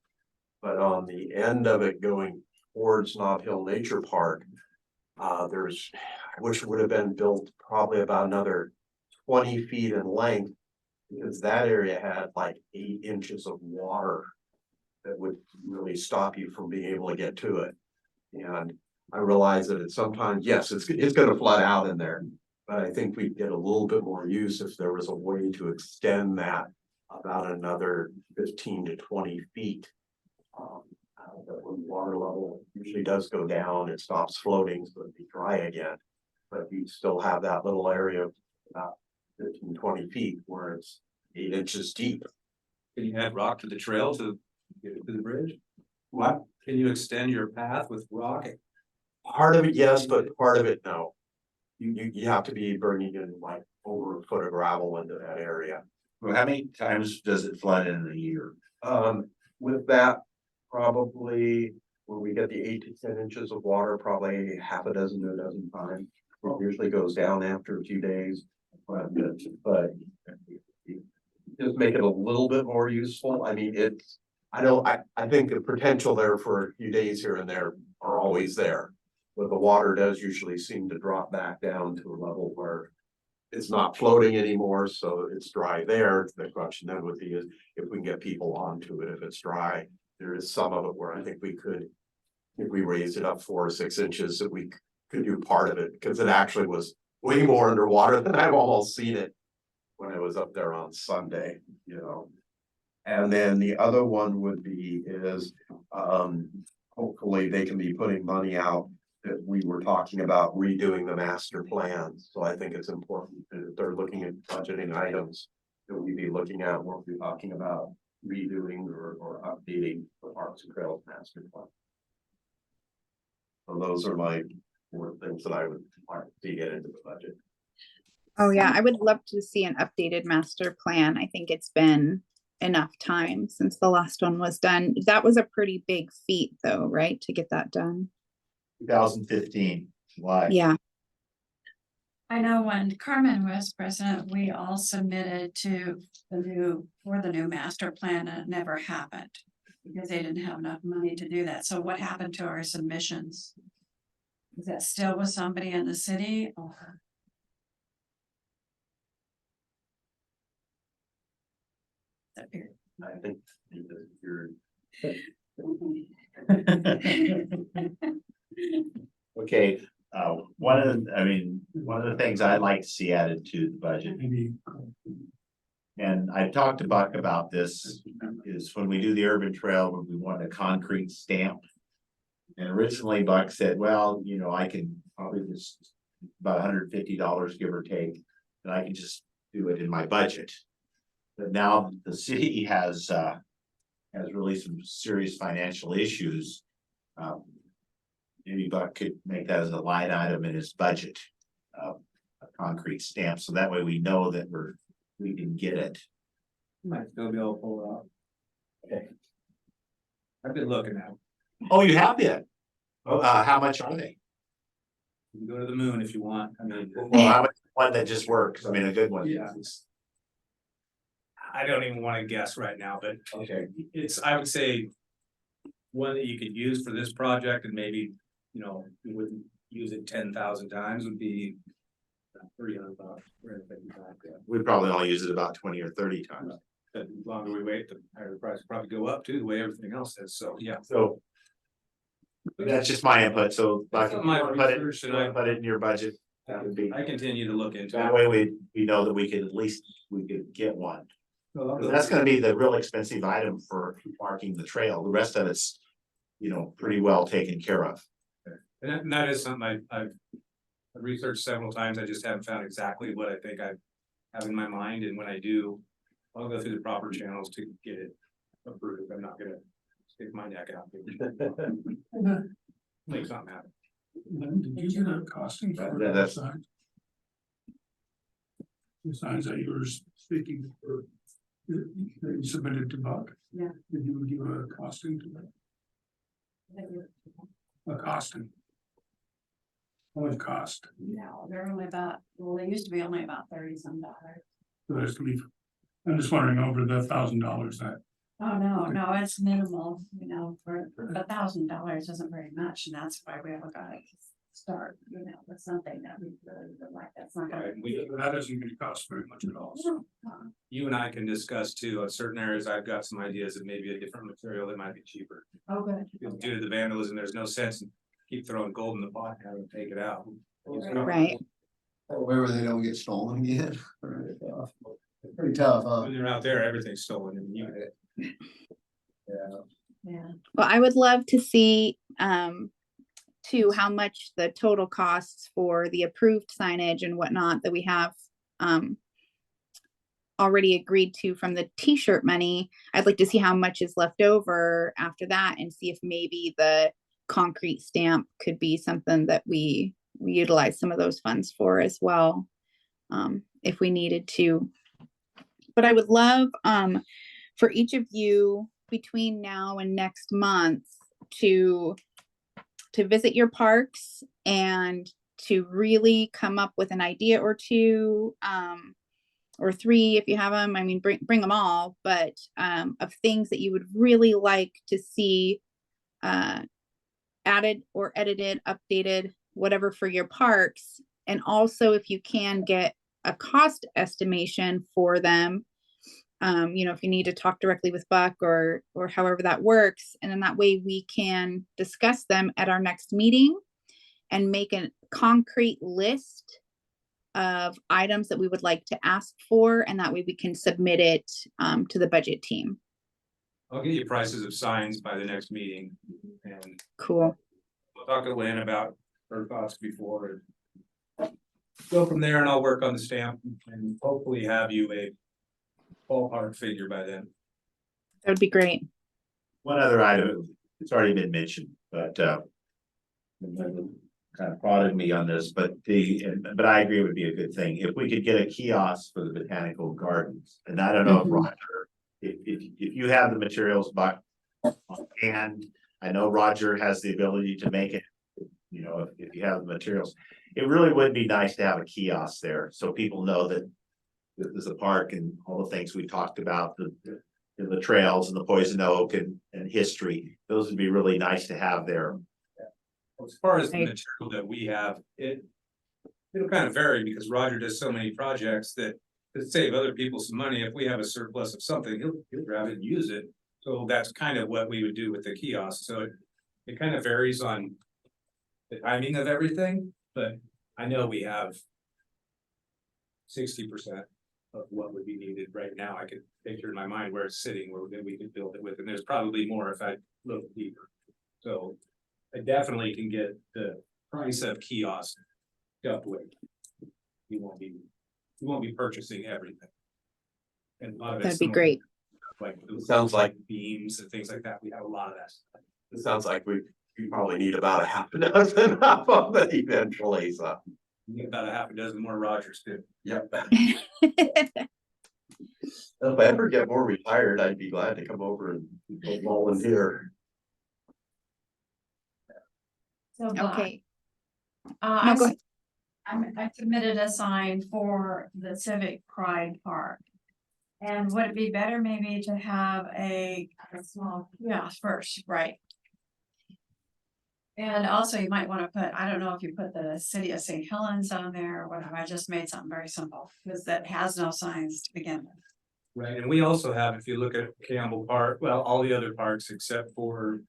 But on the end of it going towards Nob Hill Nature Park, I wish it would have been built probably about another 20 feet in length, because that area had like 8 inches of water that would really stop you from being able to get to it. And I realize that it's sometimes, yes, it's gonna flood out in there, but I think we'd get a little bit more use if there was a way to extend that about another 15 to 20 feet. That when water level usually does go down, it stops floating, so it'd be dry again. But you still have that little area of about 15, 20 feet where it's 8 inches deep. Can you add rock to the trail to get it to the bridge? What? Can you extend your path with rock? Part of it, yes, but part of it, no. You have to be bringing in like over a foot of gravel into that area. Well, how many times does it flood in a year? With that, probably when we get the 8 to 10 inches of water, probably half a dozen to a dozen times. It usually goes down after a few days, but just make it a little bit more useful. I mean, I think the potential there for a few days here and there are always there. But the water does usually seem to drop back down to a level where it's not floating anymore, so it's dry there. The question then would be is if we can get people onto it, if it's dry. There is some of it where I think we could, if we raised it up 4 or 6 inches, that we could do part of it, because it actually was way more underwater than I've almost seen it when I was up there on Sunday, you know. And then the other one would be is, hopefully they can be putting money out that we were talking about redoing the master plan. So I think it's important that they're looking at budgeting items that we be looking at when we're talking about redoing or updating the Parks and Trails master plan. So those are my 4 things that I would like to get into the budget. Oh yeah, I would love to see an updated master plan. I think it's been enough time since the last one was done. That was a pretty big feat though, right? To get that done. 2015, July. Yeah. I know when Carmen was president, we all submitted to for the new master plan, and it never happened. Because they didn't have enough money to do that. So what happened to our submissions? Is that still with somebody in the city or? I think that you're. Okay, one of the things I'd like to see added to the budget, Maybe. and I talked to Buck about this, is when we do the urban trail, we want a concrete stamp. And originally Buck said, well, you know, I can probably just about $150, give or take, and I can just do it in my budget. But now the city has really some serious financial issues. Maybe Buck could make that as a line item in his budget, a concrete stamp, so that way we know that we can get it. Might still be able to pull it off. Okay. I've been looking at them. Oh, you have been? How much are they? You can go to the moon if you want. I mean, Well, how much, one that just works, I mean, a good one. Yeah. I don't even want to guess right now, but Okay. I would say one that you could use for this project and maybe, you know, you wouldn't use it 10,000 times would be $300. We probably all use it about 20 or 30 times. The longer we wait, the higher the price will probably go up too, the way everything else is. So, yeah. So. That's just my input, so like, That's my put it, research, and I- put it in your budget, that would be, I continue to look into that it. way we know that we could at least, we could get one. So, 'Cause that's gonna be the real expensive item for marking the trail, the rest of it's, you know, pretty well taken care of. And that is something I've researched several times. I just haven't found exactly what I think I have in my mind. And when I do, I'll go through the proper channels to get it approved. I'm not gonna stick my neck out. Make something happen. Did you get a costing for Yeah, the that's- signs? The signs that you were speaking for, that you submitted to Buck? Yeah. Did you give a costing to that? A costing? How much cost? No, they're only they used to be only about 30 some dollars. So there's gonna be, I'm just wondering over the $1,000 that, Oh, no, it's minimal, you know, for $1,000 isn't very much, and that's why we haven't got to start, you know, with something that we really would like, that's not gonna. that isn't gonna cost very much at all. So You and I can discuss too, on certain areas, I've got some ideas of maybe a different material that might be cheaper. Oh, good. Because due to the vandalism, there's no sense in keep throwing gold in the pot, and having to take it out. Right. Wherever they don't get stolen again. Pretty tough, huh? When they're out there, everything's stolen and you. Yeah. Well, I would love to see too how much the total costs for the approved signage and whatnot that we have already agreed to from the t-shirt money. I'd like to see how much is left over after that and see if maybe the concrete stamp could be something that we utilize some of those funds for as well, if we needed to. But I would love for each of you between now and next month to visit your parks and to really come up with an idea or two, or three if you have them. I mean, bring them all, but of things that you would really like to see added or edited, updated, whatever for your parks. And also if you can get a cost estimation for them, if you need to talk directly with Buck or however that works. And then that way we can discuss them at our next meeting and make a concrete list of items that we would like to ask for. And that way we can submit it to the budget team. I'll get you prices of signs by the next meeting, and Cool. we'll talk to Lynn about her thoughts before. And go from there, and I'll work on the stamp and hopefully have you a ballpark figure by then. That would be great. One other item, it's already been mentioned, but kind of prodded me on this, but I agree it would be a good thing if we could get a kiosk for the botanical gardens. And I don't know if Roger, if you have the materials, but and I know Roger has the ability to make it, if you have the materials, it really would be nice to have a kiosk there so people know that there's a park and all the things we talked about, the trails and the poison oak and history. Those would be really nice to have there. As far as the Right. material that we have, it'll kind of vary because Roger does so many projects that to save other people some money, if we have a surplus of something, he'll grab it and use it. So that's kind of what we would do with the kiosk. So it kind of varies on the timing of everything, but I know we have 60% of what would be needed right now. I could picture in my mind where it's sitting, where we could build it with, and there's probably more if I look deeper. So I definitely can get the price of kiosk up with. You won't be purchasing everything. And a lot of it's That'd be great. like It sounds like- beams and things like that. We have a lot of that stuff. It sounds like we probably need about a half a dozen of it eventually, so. You get about a half a dozen more Rogers too. Yep. If I ever get more retired, I'd be glad to come over and volunteer. So Bob, Okay. I No, go s- I submitted a sign for the Civic Pride Park. And would it be better maybe to have a small kiosk first, right? And also you might want to put, I don't know if you put the city of St. Helens on there or whatever, I just made something very simple, because that has no signs to begin with. Right, and we also have, if you look at Campbell Park, well, all the other parks except for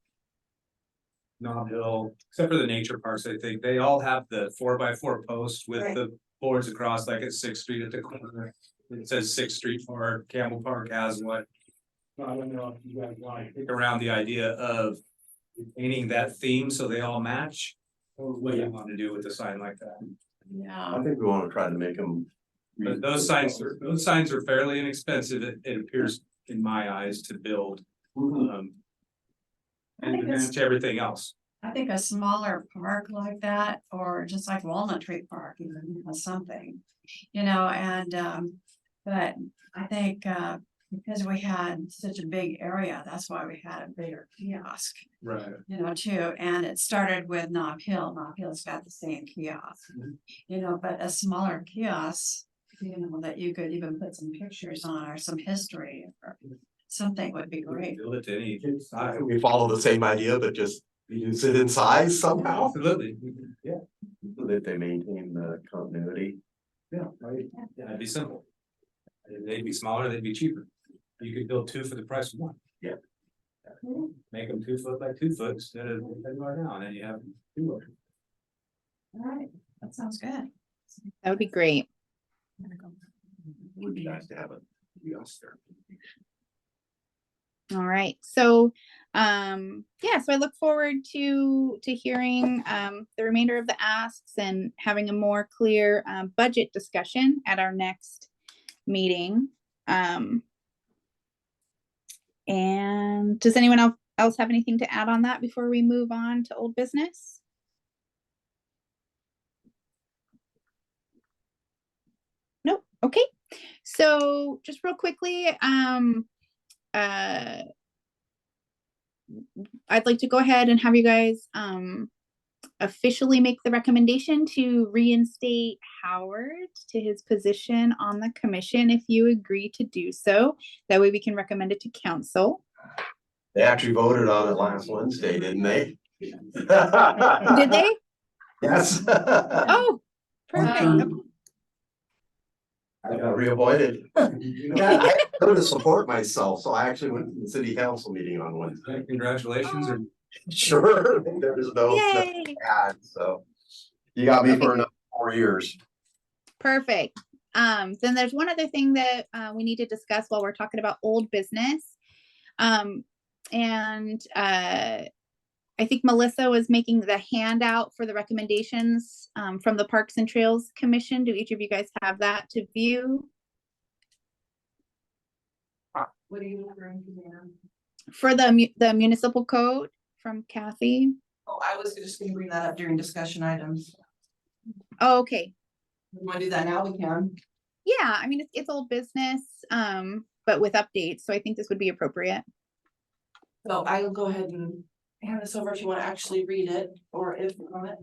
Nob Hill, except for the nature parks, I think, they all have the 4x4 posts with Right. the boards across, like at Sixth Street at the corner. It says Sixth Street Park, Campbell Park has one. So I don't know if you guys want to kick around the idea of painting that theme so they all match. Or what do you want to do with a sign like that? Yeah, I think we want to try to make them. But those signs are fairly inexpensive, it appears in my eyes to build. I And think to it's- match everything else. I think a smaller park like that, or just like Walnut Tree Park, even, or something, but I think, because we had such a big area, that's why we had a bigger kiosk, Right. too, and it started with Nob Hill. Nob Hill's got the same kiosk. But a smaller kiosk, that you could even put some pictures on or some history or something would be great. Build it to any size. We follow the same idea, but just use it in size somehow, Absolutely, yeah, so that they maintain the continuity. yeah, right, yeah, it'd be simple. They'd be smaller, they'd be cheaper. You could build two for the price of one. Yeah. Make them 2 foot by 2 foot instead of what they are now, and then you have two of them. All right, that sounds good. That would be great. Would be nice to have a kiosk there. All right, so yeah, so I look forward to hearing the remainder of the asks and having a more clear budget discussion at our next meeting. And does anyone else have anything to add on that before we move on to old business? Nope. Okay, so just real quickly, I'd like to go ahead and have you guys officially make the recommendation to reinstate Howard to his position on the commission if you agree to do so. That way we can recommend it to council. They actually voted on it last Wednesday, didn't they? Did they? Yes. Oh, perfect. I got reappointed. Yeah, I had to support myself, so I actually went to the city council meeting on Wednesday. Congratulations. Oh. Sure, there's no Yay. ad, so you got me Okay. for another 4 years. Perfect. Then there's one other thing that we need to discuss while we're talking about old business. I think Melissa was making the handout for the recommendations from the Parks and Trails Commission. Do each of you guys have that to view? What are you referring to, ma'am? For the municipal code from Kathy? Oh, I was just gonna bring that up during discussion items. Oh, okay. You wanna do that now? We can. Yeah, I mean, it's old business, but with updates, so I think this would be appropriate. So I will go ahead and hand this over if you wanna actually read it, or if not.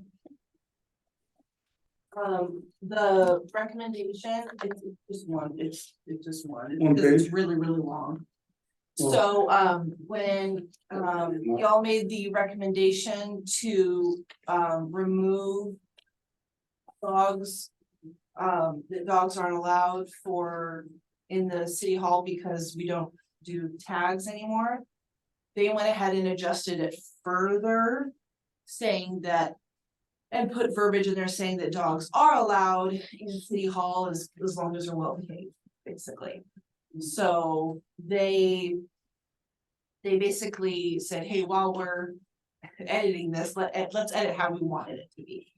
The recommendation, it's just one, it's just one, One because it's page? really, really long. Well- So, when, y'all made the recommendation to, remove dogs, that dogs aren't allowed in the city hall because we don't do tags anymore. They went ahead and adjusted it further, saying that, and put verbiage in there saying that dogs are allowed in city hall as long as they're well behaved, basically. So they basically said, hey, while we're editing this, let's edit how we wanted it to be.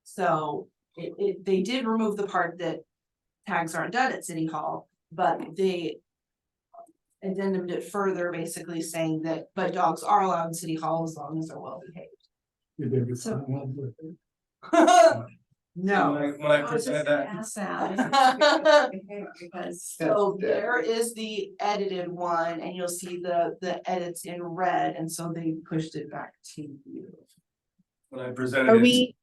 So they did remove the part that tags aren't done at city hall, but they addendum it further, basically saying that, but dogs are allowed in city hall as long as they're well behaved. You did get So- someone with it. No. When I I was presented just gonna that, ask that. Because So there is the edited one, and you'll see the edits in red, and so they pushed it back to you. when I presented Are it to we,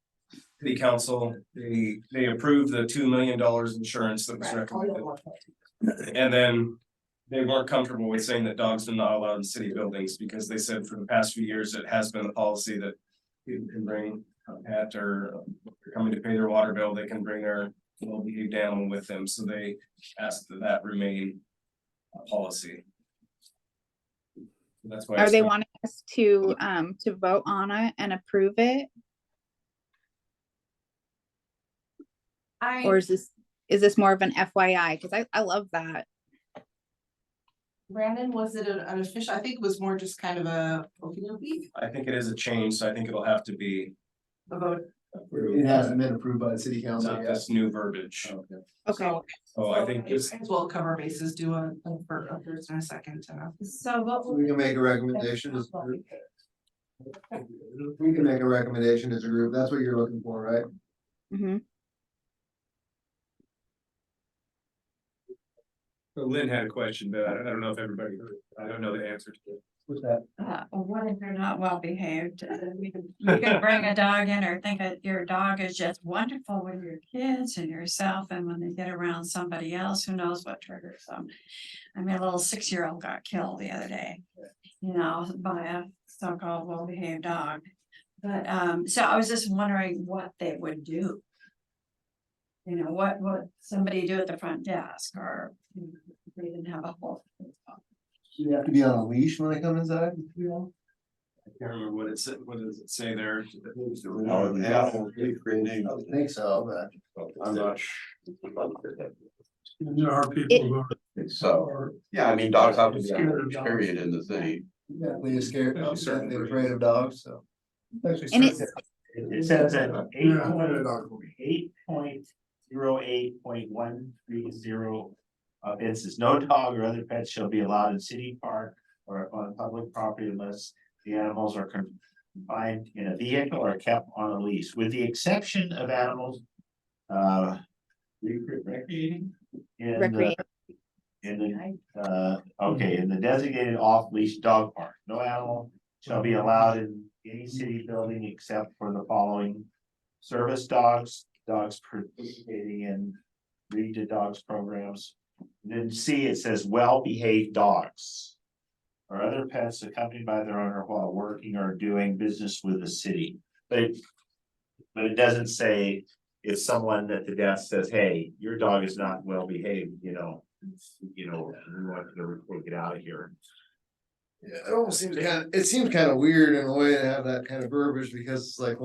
city council, they approved the $2 million insurance that was recommended. And then they weren't comfortable with saying that dogs are not allowed in city buildings, because they said for the past few years, it has been the policy that people can bring a pet, or if they're coming to pay their water bill, they can bring their well-behaved animal with them, so they asked that remain a policy. That's why. are it's they come- wanting us to vote on it and approve it? Or is this more of an FYI? Because I love that. Brandon, was it an official? I think it was more just kind of a I think it is a change, so I think it'll have to be vote. approved. It hasn't been approved by the city council Not yet. this new verbiage. Okay. Okay. So I think it's, As well cover bases, do a first and a second. So what? So we can make a recommendation as a group. We can make a recommendation as a group. That's what you're looking for, right? Mm-hmm. Lynn had a question, but I don't know if everybody heard. I don't know the answer to it. What's that? What if they're not well behaved? You can bring a dog in or think that your dog is just wonderful with your kids and yourself, and when they get around somebody else, who knows what triggers them. I mean, a little 6-year-old got killed the other day, by a so-called well-behaved dog. But, so I was just wondering what they would do. What would somebody do at the front desk, or if they didn't have a whole. You have to be on a leash when they come inside? I can't remember what it said, what does it say there? Oh, the animal creating. I would think so, but. I'm not sure. And there are people who So, are. yeah, I mean, dogs have to be Scared on of dogs. period in the city. Definitely scared, Especially certain definitely afraid of dogs, so. And it's, It says at Yeah. 8.08.130 offenses, no dog or other pets shall be allowed in city park or on public property unless the animals are confined in a vehicle or kept on a leash, with the exception of animals recreating in the recreate, in the designated off-leash dog park. No animal shall be allowed in any city building except for the following: service dogs, dogs participating in Read to Dogs programs. Then C, it says well-behaved dogs or other pets accompanied by their owner while working or doing business with the city. But it doesn't say if someone at the desk says, hey, your dog is not well behaved, we want to report, get out of here. Yeah, it almost seems it seems kind of weird in a way to have that kind of verbiage, because it's like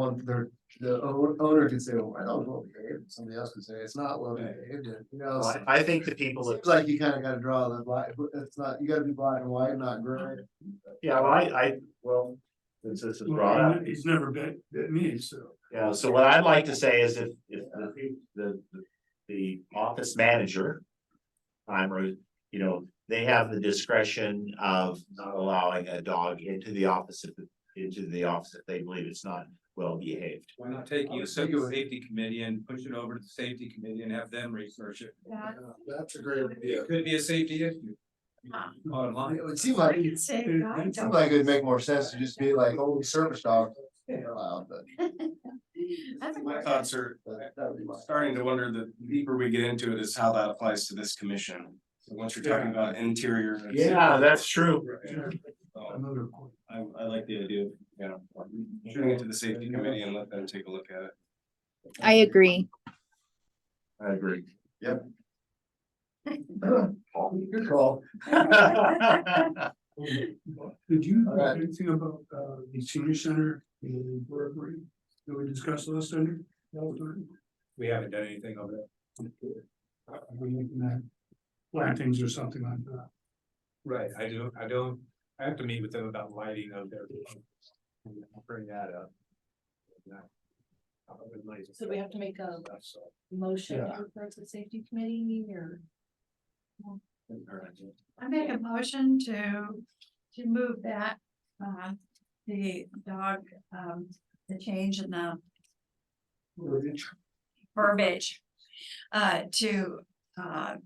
the owner can say, well, my dog's well behaved, somebody else could say it's not well behaved, and so I think the people that, it's like you kind of gotta draw the line, it's not, you gotta be black and white, not gray. yeah, well, since this is brought up. He's never bit me, so. Yeah, so what I'd like to say is if the office manager. Or, they have the discretion of not allowing a dog into the office if they believe it's not well behaved. Why not take you to the safety committee and push it over to the safety committee and have them research it? That's a great idea. It could be a safety issue. Bottom line. It would seem like, It's safe, guide it seems dog. like it'd make more sense to just be like only service dogs are allowed, but. That's a My great- thoughts are That would be my. starting to wonder, the deeper we get into it is how that applies to this commission. So once you're talking about interior. That's true. Another point. I like the idea of, shooting it to the safety committee and let them take a look at it. I agree. I agree. Good call. Did you know Alright. anything about the senior center in Burberry? Did we discuss last time? We haven't done anything over there. We're looking at plantings or something like that. Right, I have to meet with them about lighting of their. I'll bring that up. So we have to make a motion to refer to the safety committee or? I make a motion to move that, the dog, the change in the verbiage. To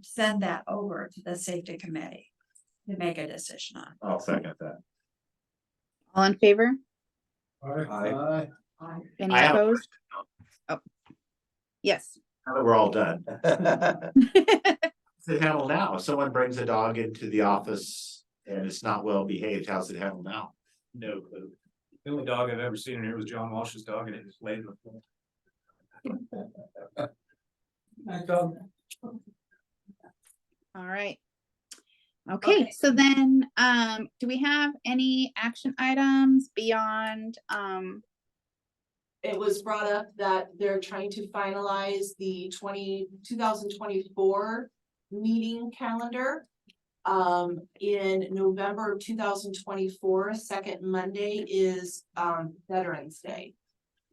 send that over to the safety committee to make a decision on. I'll second that. All in favor? Aye. Any I have a opposed? Oh. Yes. Now that we're all done. How's it handled now? If someone brings a dog into the office and it's not well behaved, how's it handled now? No clue. The only dog I've ever seen in here was John Walsh's dog, and it just laid in the floor. All right. Okay, so then, do we have any action items beyond, It was brought up that they're trying to finalize the 2024 meeting calendar. In November of 2024, second Monday is Veterans Day.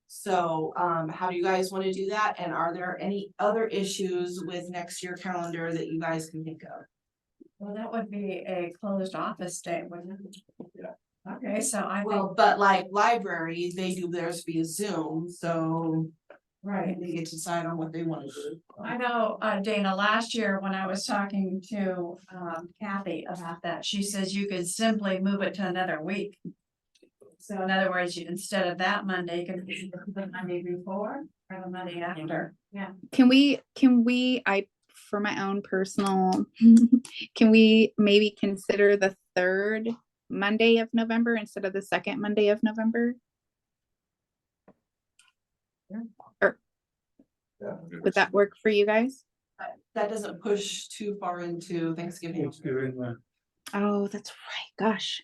So how do you guys want to do that? And are there any other issues with next year calendar that you guys can think of? Well, that would be a closed office day, wouldn't it? Yeah. Okay, so I think, Well, but like library, they do theirs via Zoom, so right. they get to decide on what they want to do. I know, Dana, last year when I was talking to Kathy about that, she says you could simply move it to another week. So in other words, instead of that Monday, you can be the Monday before or the Monday after. Yeah. can we, for my own personal, can we maybe consider the third Monday of November instead of the second Monday of November? Would that work for you guys? That doesn't push too far into Thanksgiving. Let's do it. Oh, that's right. Gosh.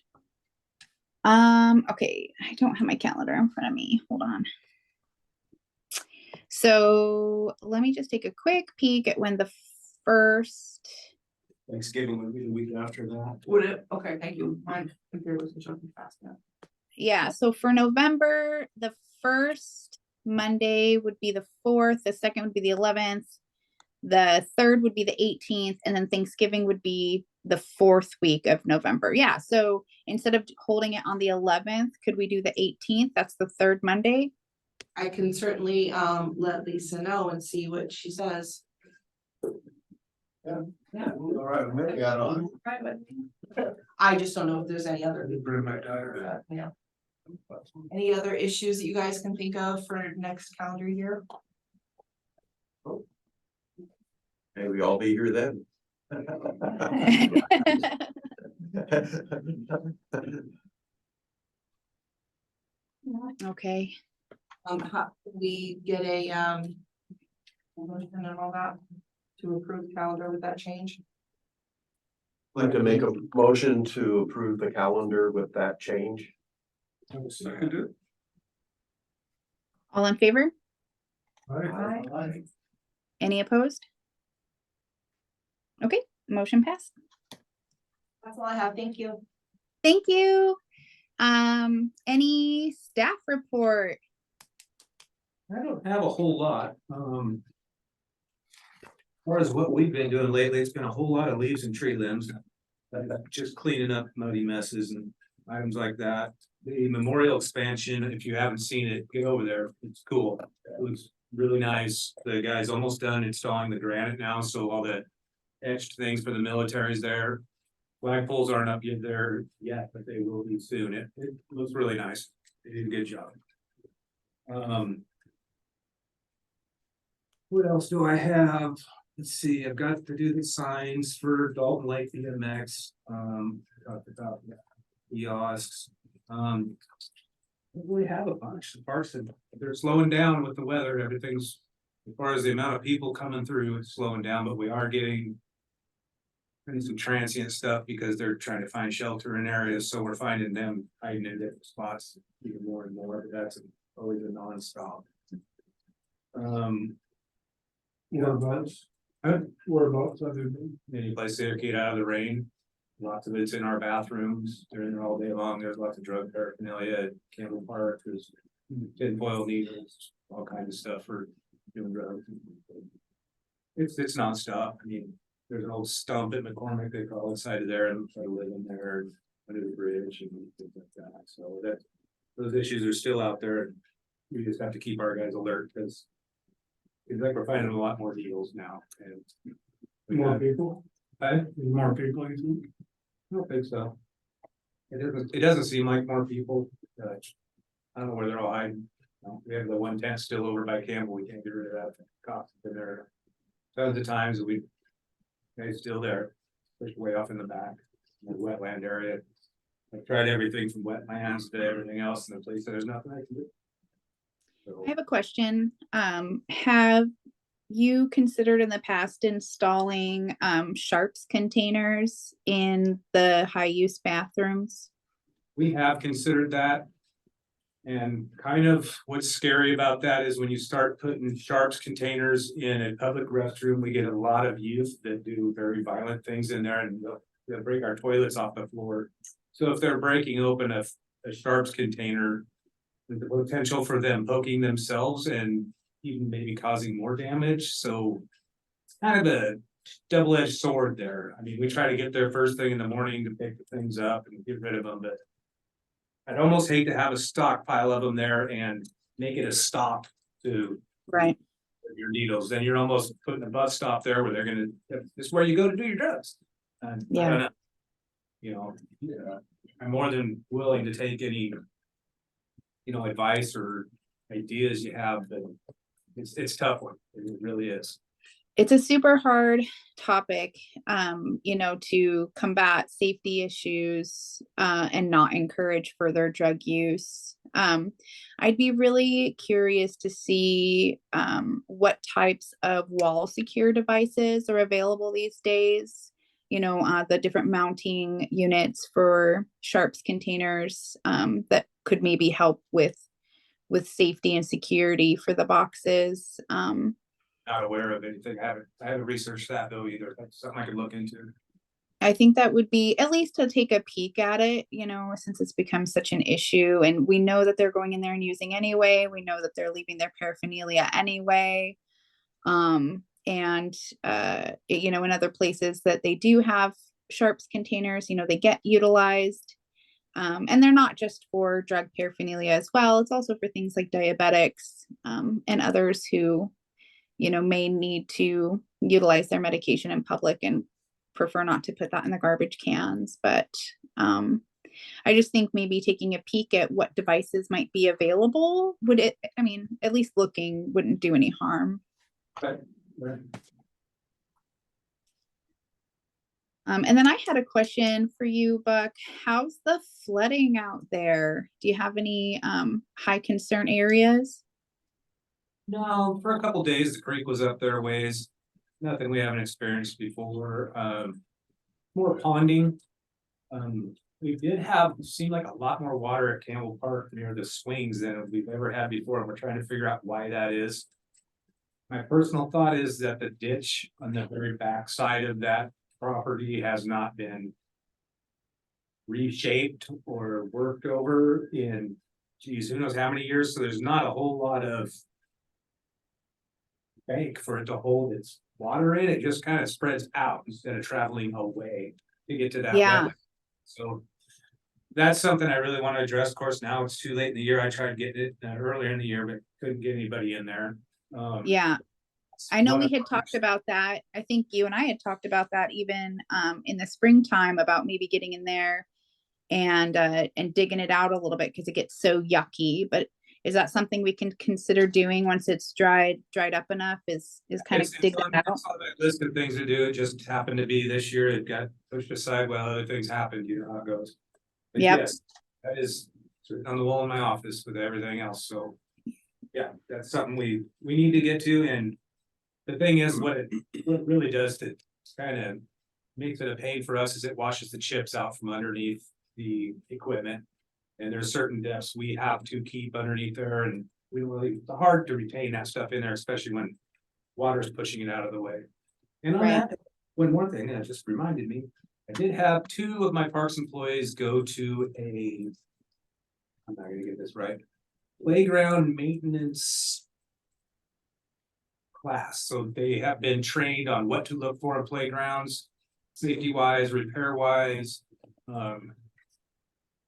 Okay, I don't have my calendar in front of me. Hold on. So let me just take a quick peek at when the first. Thanksgiving would be the week after that. Would it? Okay, thank you. My computer was jumping fast now. Yeah, so for November, the first Monday would be the 4th, the second would be the 11th, the third would be the 18th, and then Thanksgiving would be the 4th week of November. Yeah, so instead of holding it on the 11th, could we do the 18th? That's the third Monday. I can certainly let Lisa know and see what she says. Yeah. All right, we got on. Right with me. I just don't know if there's any other. Bring my diary. Yeah. Any other issues that you guys can think of for next calendar year? May we all be here then. Okay, We get a motion and all that to approve the calendar with that change. I'd like to make a motion to approve the calendar with that change. Second it. all in favor? Aye. Any opposed? Okay, motion passed. That's all I have. Thank you. Thank you. Any staff report? I don't have a whole lot, as far as what we've been doing lately, it's been a whole lot of leaves and tree limbs. Just cleaning up muddy messes and items like that. The memorial expansion, if you haven't seen it, get over there, it's cool. It looks really nice. The guy's almost done installing the granite now, so all the etched things for the military's there. Flagpoles aren't up yet there yet, but they will be soon. It looks really nice. They did a good job. What else do I have? Let's see, I've got to do the signs for Dalton Lake BMX. Talked about kiosks. We have a bunch. The parks, they're slowing down with the weather. Everything's, as far as the amount of people coming through, it's slowing down, but we are getting some transient stuff because they're trying to find shelter in areas, so we're finding them hiding in different spots even more and more, but that's always a nonstop. Whereabouts? Whereabouts other than? Any place to get out of the rain. Lots of it's in our bathrooms. They're in there all day long. There's lots of drug paraphernalia at Campbell Park. There's tinfoil needles, all kinds of stuff for doing drugs. It's nonstop. I mean, there's an old stump at McCormick, they call it, side of there, and try to live in there and under the bridge and things like that. So that, those issues are still out there. We just have to keep our guys alert because it's like we're finding a lot more deals now and. More people? More people, you think? I don't think so. It doesn't seem like more people. I don't know where they're all hiding. We have the one tent still over by Campbell. We can't get rid of that. Cops have been there. Tons of times that they're still there, pushed way off in the back, in the wetland area. I've tried everything from wetlands to everything else in the place, so there's nothing I can do. So, I have a question. Have you considered in the past installing sharps containers in the high use bathrooms? we have considered that. And kind of what's scary about that is when you start putting sharps containers in a public restroom, we get a lot of youth that do very violent things in there and they'll break our toilets off the floor. So if they're breaking open a sharps container, with the potential for them poking themselves and even maybe causing more damage, so it's kind of a double-edged sword there. I mean, we try to get there first thing in the morning to pick the things up and get rid of them, but I'd almost hate to have a stockpile of them there and make it a stop to Right. your needles. Then you're almost putting a bus stop there where they're gonna, it's where you go to do your drugs. And I Yeah. don't know. You know, I'm more than willing to take any, advice or ideas you have, but it's a tough one. It really is. It's a super hard topic, to combat safety issues and not encourage further drug use. I'd be really curious to see what types of wall secure devices are available these days. The different mounting units for sharps containers that could maybe help with safety and security for the boxes. Not aware of anything. I haven't researched that though either. That's something I could look into. I think that would be at least to take a peek at it, since it's become such an issue and we know that they're going in there and using anyway. We know that they're leaving their paraphernalia anyway. And in other places that they do have sharps containers, they get utilized. And they're not just for drug paraphernalia as well. It's also for things like diabetics, and others who, may need to utilize their medication in public and prefer not to put that in the garbage cans. But I just think maybe taking a peek at what devices might be available at least looking wouldn't do any harm. Right. Right. And then I had a question for you, Buck. How's the flooding out there? Do you have any high concern areas? No, for a couple days, the creek was up there a ways. Nothing we haven't experienced before. More ponding. We did seem like a lot more water at Campbell Park near the swings than we've ever had before, and we're trying to figure out why that is. My personal thought is that the ditch on the very back side of that property has not been reshaped or worked over in, geez, who knows how many years, so there's not a whole lot of bank for it to hold its water in. It just kind of spreads out instead of traveling away to get to that wetland. So that's something I really want to address. Of course, now it's too late in the year. I tried getting it earlier in the year, but couldn't get anybody in there. Yeah, I know we had talked about that. I think you and I had talked about that even in the springtime about maybe getting in there and digging it out a little bit because it gets so yucky. But is that something we can consider doing once it's dried up enough? Is kind of dig it out? It's on that list of things to do. It just happened to be this year. It got pushed aside while other things happened. You know how it goes. But Yep. yes, that is on the wall in my office with everything else. So yeah, that's something we need to get to. And the thing is, what it really does to kind of makes it a pain for us is it washes the chips out from underneath the equipment. And there's certain depths we have to keep underneath there, and it's hard to retain that stuff in there, especially when water's pushing it out of the way. And on that, one more thing that just reminded me, I did have 2 of my parks employees go to I'm not gonna get this right, playground maintenance class. So they have been trained on what to look for in playgrounds, safety wise, repair wise.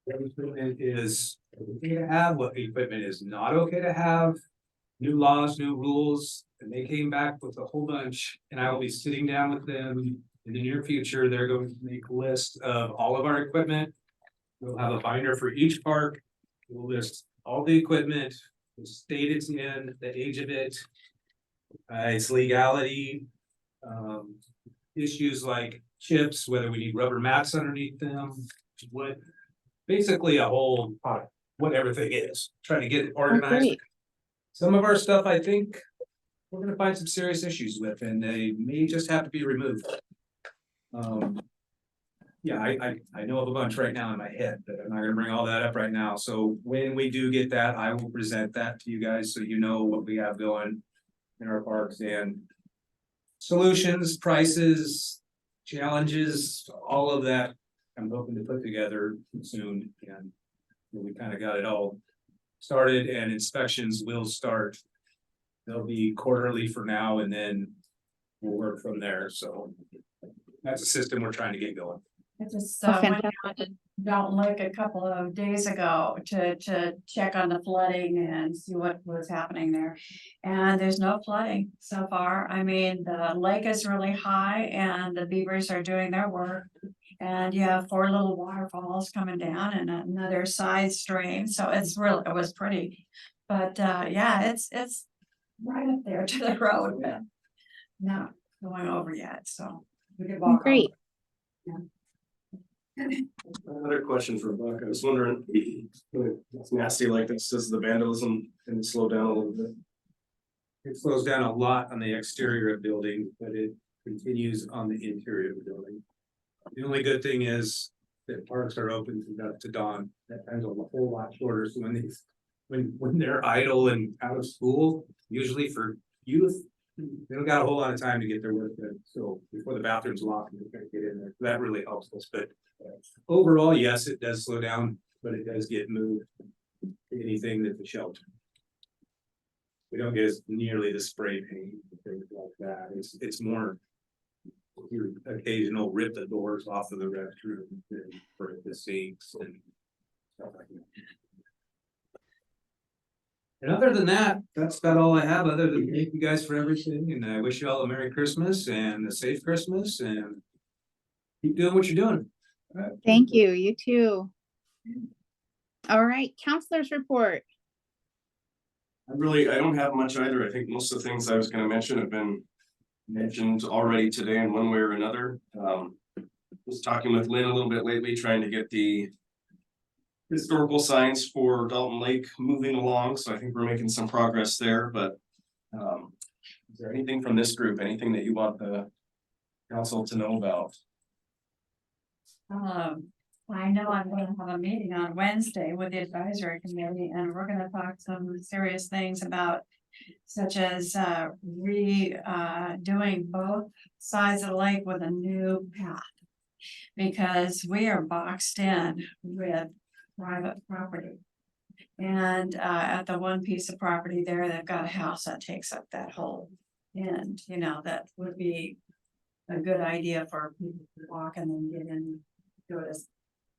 What equipment is okay to have, what equipment is not okay to have, new laws, new rules, and they came back with a whole bunch, and I will be sitting down with them in the near future. They're going to make a list of all of our equipment. We'll have a binder for each park. We'll list all the equipment, the state it's in, the age of it, its legality, issues like chips, whether we need rubber mats underneath them, what. Basically a whole, what everything is, trying to get it organized. Some of our stuff, I think, we're gonna find some serious issues with, and they may just have to be removed. Yeah, I know of a bunch right now in my head, but I'm not gonna bring all that up right now. So when we do get that, I will present that to you guys, so you know what we have going in our parks and solutions, prices, challenges, all of that. I'm hoping to put together soon, and we kind of got it all started, and inspections will start. They'll be quarterly for now, and then we'll work from there. So that's a system we're trying to get going. I just Oh, went fantastic. down to Mountain Lake a couple of days ago to check on the flooding and see what was happening there. And there's no flooding so far. I mean, the lake is really high and the beavers are doing their work. And you have 4 little waterfalls coming down and another side stream, so it was pretty. But yeah, it's right up there to the road, but not going over yet, so we could walk. Great. Another question for Buck. I was wondering, when it's nasty like this, does the vandalism can slow down a little bit? It slows down a lot on the exterior of the building, but it continues on the interior of the building. The only good thing is that parks are open from dusk to dawn. That time's a whole lot shorter. So when they're idle and out of school, usually for youth, They don't got a whole lot of time to get their work done, so before the bathroom's locked, they're gonna get in there, that really helps us, but. Overall, yes, it does slow down, but it does get moved. Anything that the shelter. We don't get as nearly the spray paint, and things like that, it's more. Your occasional rip the doors off of the restroom and for the sinks and. Stuff like that. And other than that, that's about all I have, other than thank you guys for everything, and I wish you all a Merry Christmas and a safe Christmas and. Keep doing what you're doing. Thank you, you too. All right, counselors report. I don't have much either. I think most of the things I was gonna mention have been mentioned already today in one way or another. Was talking with Lynn a little bit lately, trying to get the historical signs for Dalton Lake moving along, so I think we're making some progress there, but is there anything from this group, anything that you want the council to know about? I know I'm gonna have a meeting on Wednesday with the advisory committee, and we're gonna talk some serious things about. Such as doing both sides of the lake with a new path. Because we are boxed in with private property. And at the one piece of property there, they've got a house that takes up that whole end, you know, that would be. A good idea for people to walk and then get in, go to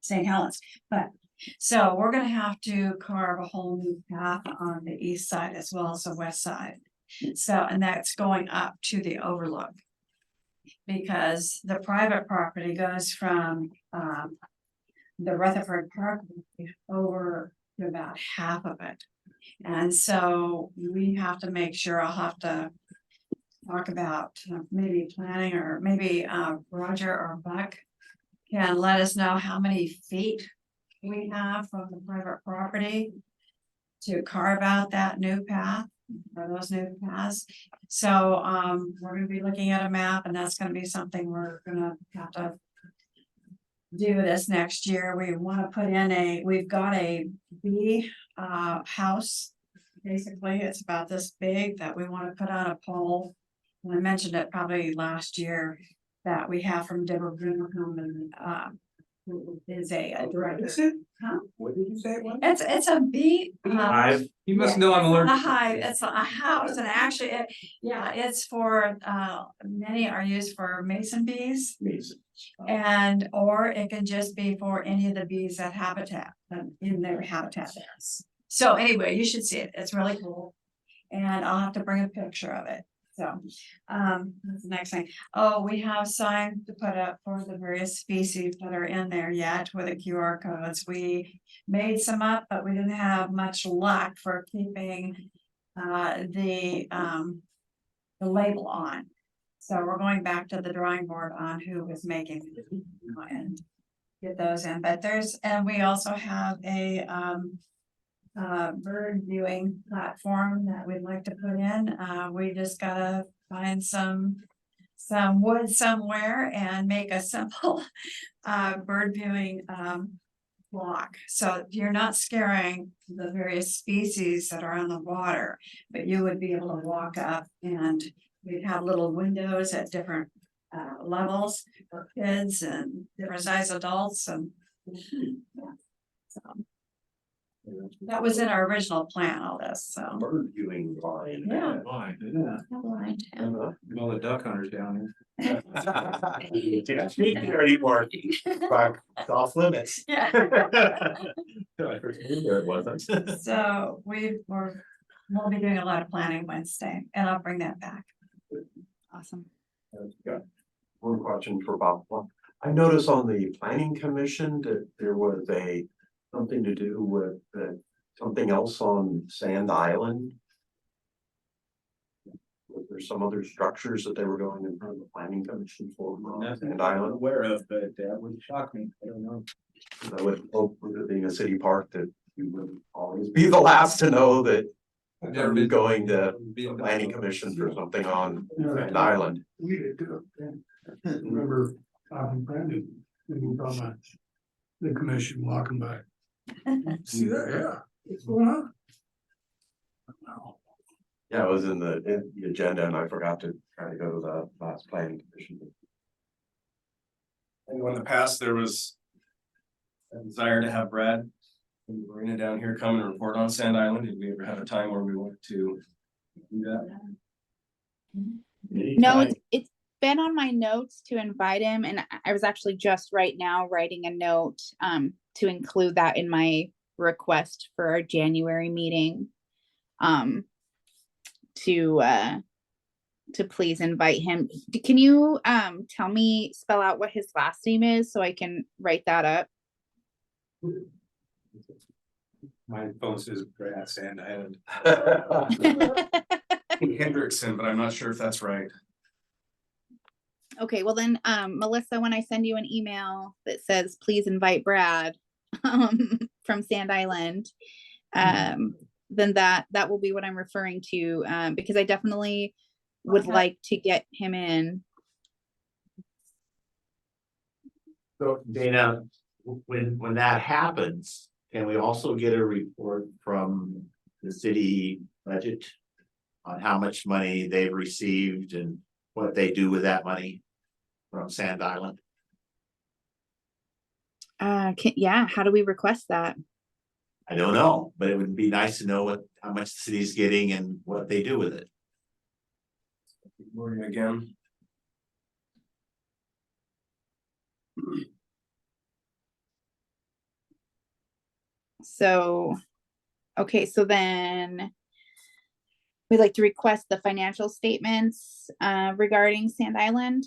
St. Helens, but. So we're gonna have to carve a whole new path on the east side as well as the west side. So, and that's going up to the overlook. Because the private property goes from the Rutherford Park over to about half of it. And so we have to make sure, I'll have to talk about maybe planning, or maybe Roger or Buck can let us know how many feet we have from the private property to carve out that new path, or those new paths. So we're gonna be looking at a map, and that's gonna be something we're gonna have to do this next year. We wanna put in we've got a bee house. Basically, it's about this big that we wanna put on a pole. And I mentioned it probably last year, that we have from Deborah Brimacombe, and who is a director. Huh? What did you say it was? It's a bee. You must know I'm allergic. A hive, it's a house, and actually, it's for, many are used for mason bees. And, or it can just be for any of the bees that habitat, in their habitat. So anyway, you should see it, it's really cool. And I'll have to bring a picture of it, so, that's the next thing. Oh, we have signs to put up for the various species that are in there yet with the QR codes. We made some up, but we didn't have much luck for keeping the label on. So we're going back to the drawing board on who was making and get those in, but and we also have a bird viewing platform that we'd like to put in. We just gotta find some wood somewhere and make a simple bird viewing block. So you're not scaring the various species that are on the water, but you would be able to walk up, and we'd have little windows at different levels for kids and different size adults, and so that was in our original plan, all this, so. Bird viewing line. Yeah. Yeah. Well, the duck hunters down here. Can't speak there anymore. Back off limits. Yeah. It wasn't. So we'll be doing a lot of planning Wednesday, and I'll bring that back. Awesome. Got one question for Bob. Well, I noticed on the planning commission that there was something to do with something else on Sand Island. Was there some other structures that they were going in front of the planning commission for on Nothing Sand I'm Island? aware of, but that would shock me, I don't know. I would hope, with it being a city park, that you would always be the last to know that I've never I'm been going to be the in planning commission for something on Sand Island. We did do it. Remember, Brandon, when he was on the commission walking by. See that, yeah, what's going on? Wow. Yeah, it was in the agenda and I forgot to try to go to the last planning commission. I know in the past, there was a desire to have Brad from the marina down here come and report on Sand Island. Did we ever have a time where we wanted to do that? No, it's been on my notes to invite him, and I was actually just right now writing a note to include that in my request for our January meeting. To please invite him. Can you tell me, spell out what his last name is so I can write that up? My phone says Brad Sand Island. Hendrickson, but I'm not sure if that's right. Okay, well then, Melissa, when I send you an email that says, please invite Brad, from Sand Island, then that will be what I'm referring to, because I definitely would like to get him in. So Dana, when that happens, can we also get a report from the city budget on how much money they've received and what they do with that money from Sand Island? Yeah, how do we request that? I don't know, but it would be nice to know how much the city's getting and what they do with it. Morning again. So, okay, so then we'd like to request the financial statements regarding Sand Island,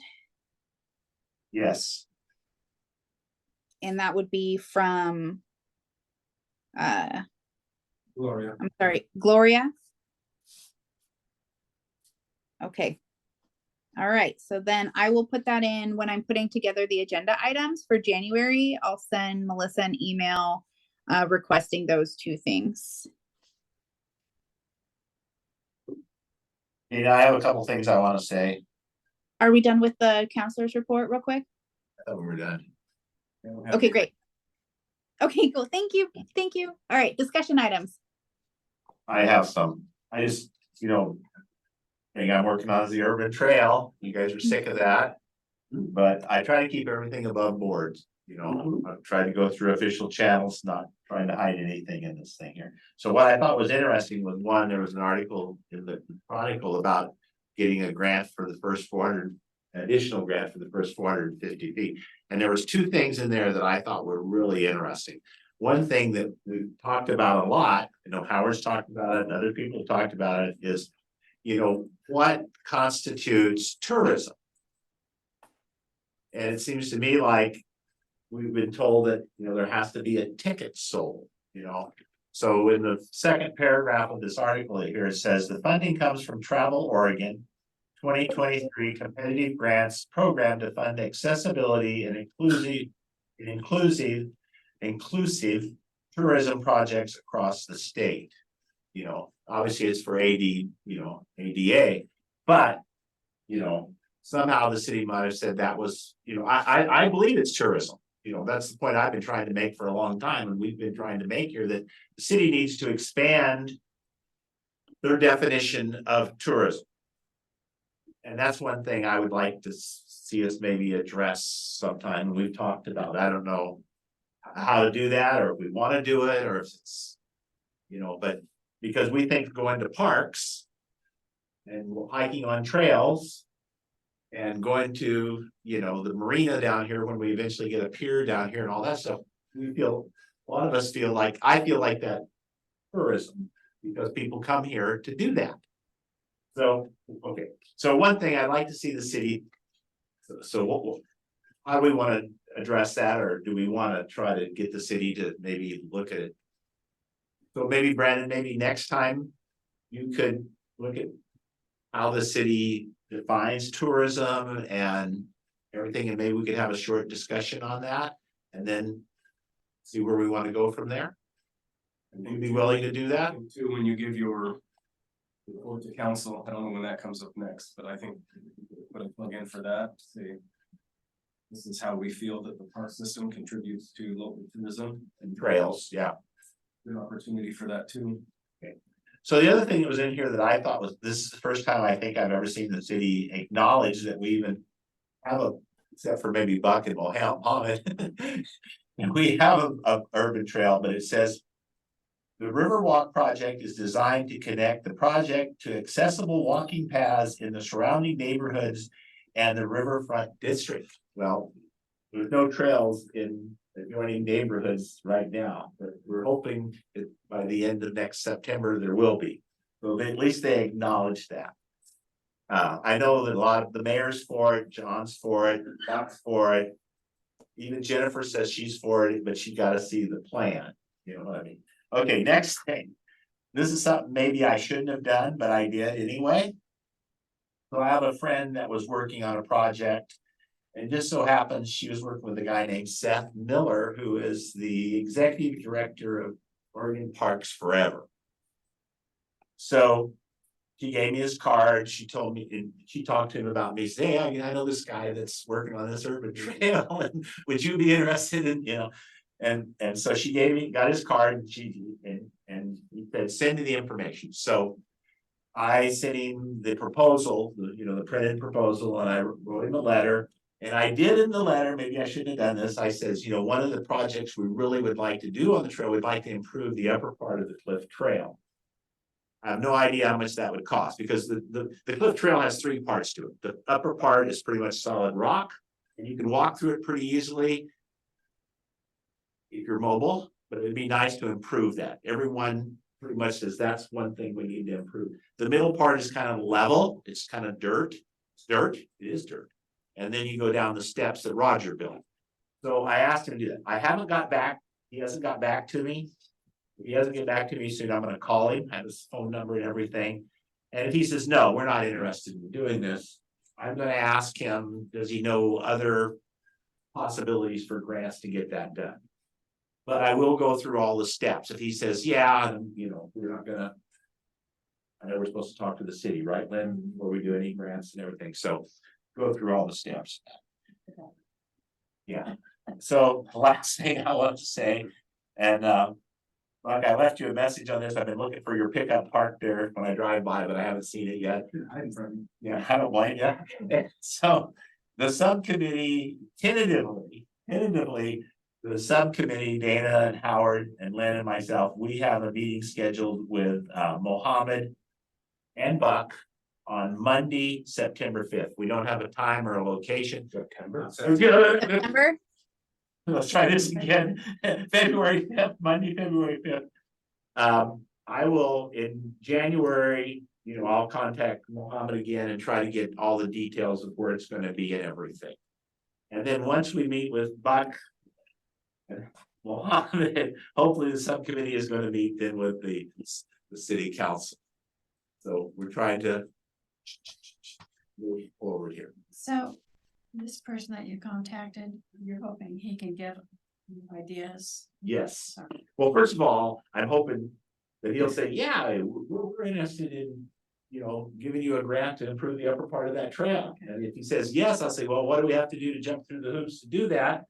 Yes, and that would be from Gloria. I'm sorry, Gloria. Okay. All right, so then I will put that in when I'm putting together the agenda items for January. I'll send Melissa an email requesting those two things. and I have a couple things I want to say. Are we done with the counselor's report real quick? I thought we were done. Okay, great. Okay, cool. Thank you. Thank you. All right, discussion items. I have some, I just, thing I'm working on is the urban trail. You guys are sick of that. But I try to keep everything above board, I've tried to go through official channels, not trying to hide anything in this thing here. So what I thought was interesting was, one, there was an article in the Chronicle about getting a grant for the first 400, additional grant for the first 450 feet. And there was two things in there that I thought were really interesting. One thing that we've talked about a lot, Howard's talked about it and other people have talked about it, is what constitutes tourism? And it seems to me like we've been told that, there has to be a ticket sold, So in the second paragraph of this article here, it says the funding comes from Travel Oregon 2023 competitive grants program to fund accessibility and inclusive tourism projects across the state. Obviously it's for ADA, but, somehow the city might have said that was, I believe it's tourism. That's the point I've been trying to make for a long time, and we've been trying to make here, that the city needs to expand their definition of tourism. And that's one thing I would like to see us maybe address sometime. We've talked about, I don't know how to do that, or if we want to do it, or if it's, but because we think going to parks and hiking on trails and going to, the marina down here when we eventually get a pier down here and all that stuff, a lot of us feel like, I feel like that tourism, because people come here to do that. So, okay, so one thing I'd like to see the city, how do we want to address that, or do we want to try to get the city to maybe look at it? So maybe Brandon, maybe next time you could look at how the city defines tourism and everything, and maybe we could have a short discussion on that and then see where we want to go from there. And you'd be willing to do that? Too, when you give your report to council, I don't know when that comes up next, but I think put a plug in for that, see. This is how we feel that the park system contributes to local tourism And trails, yeah. good opportunity for that too. So the other thing that was in here that I thought was, this is the first time I think I've ever seen the city acknowledge that we even have a, except for maybe Buck and Mohammed. And we have a urban trail, but it says the Riverwalk project is designed to connect the project to accessible walking paths in the surrounding neighborhoods and the riverfront district. Well, there's no trails in adjoining neighborhoods right now, but we're hoping that by the end of next September, there will be. So at least they acknowledge that. I know that a lot of the mayor's for it, John's for it, Doc's for it. Even Jennifer says she's for it, but she gotta see the plan, you know what I mean? Okay, next thing. This is something maybe I shouldn't have done, but I did anyway. So I have a friend that was working on a project. And just so happens she was working with a guy named Seth Miller, who is the executive director of Oregon Parks Forever. So she gave me his card. She told me, and she talked to him about me, say, hey, I know this guy that's working on this urban trail, and would you be interested in, you know? And so she got his card, and he said, send me the information. So I sent him the proposal, the printed proposal, and I wrote him a letter. And I did in the letter, maybe I shouldn't have done this. I says, one of the projects we really would like to do on the trail, we'd like to improve the upper part of the Cliff Trail. I have no idea how much that would cost, because the Cliff Trail has three parts to it. The upper part is pretty much solid rock, and you can walk through it pretty easily if you're mobile, but it'd be nice to improve that. Everyone pretty much says that's one thing we need to improve. The middle part is kind of level, it's kind of dirt. It's dirt, it is dirt. And then you go down the steps that Roger built. So I asked him to do that. I haven't got back, he hasn't got back to me. If he doesn't get back to me soon, I'm gonna call him, I have his phone number and everything. And if he says, no, we're not interested in doing this, I'm gonna ask him, does he know other possibilities for grants to get that done? But I will go through all the steps. If he says, yeah, and we're not gonna. I know we're supposed to talk to the city, right, Lynn, before we do any grants and everything, so go through all the steps. Yeah, so the last thing I want to say, and like I left you a message on this, I've been looking for your pickup parked there when I drive by, but I haven't seen it yet. Yeah, I don't blame you. So the subcommittee tentatively, the subcommittee, Dana and Howard and Lynn and myself, we have a meeting scheduled with Mohammed and Buck on Monday, September 5th. We don't have a time or a location. September. Remember? Let's try this again. February 5th, Monday, February 5th. I will in January, I'll contact Mohammed again and try to get all the details of where it's going to be and everything. And then once we meet with Buck and Mohammed, hopefully the subcommittee is going to meet then with the city council. So we're trying to move forward here. So this person that you contacted, you're hoping he can give you ideas? Yes. Well, first of all, I'm hoping that he'll say, yeah, we're interested in, giving you a grant to improve the upper part of that trail. And if he says yes, I'll say, well, what do we have to do to jump through the hoops to do that?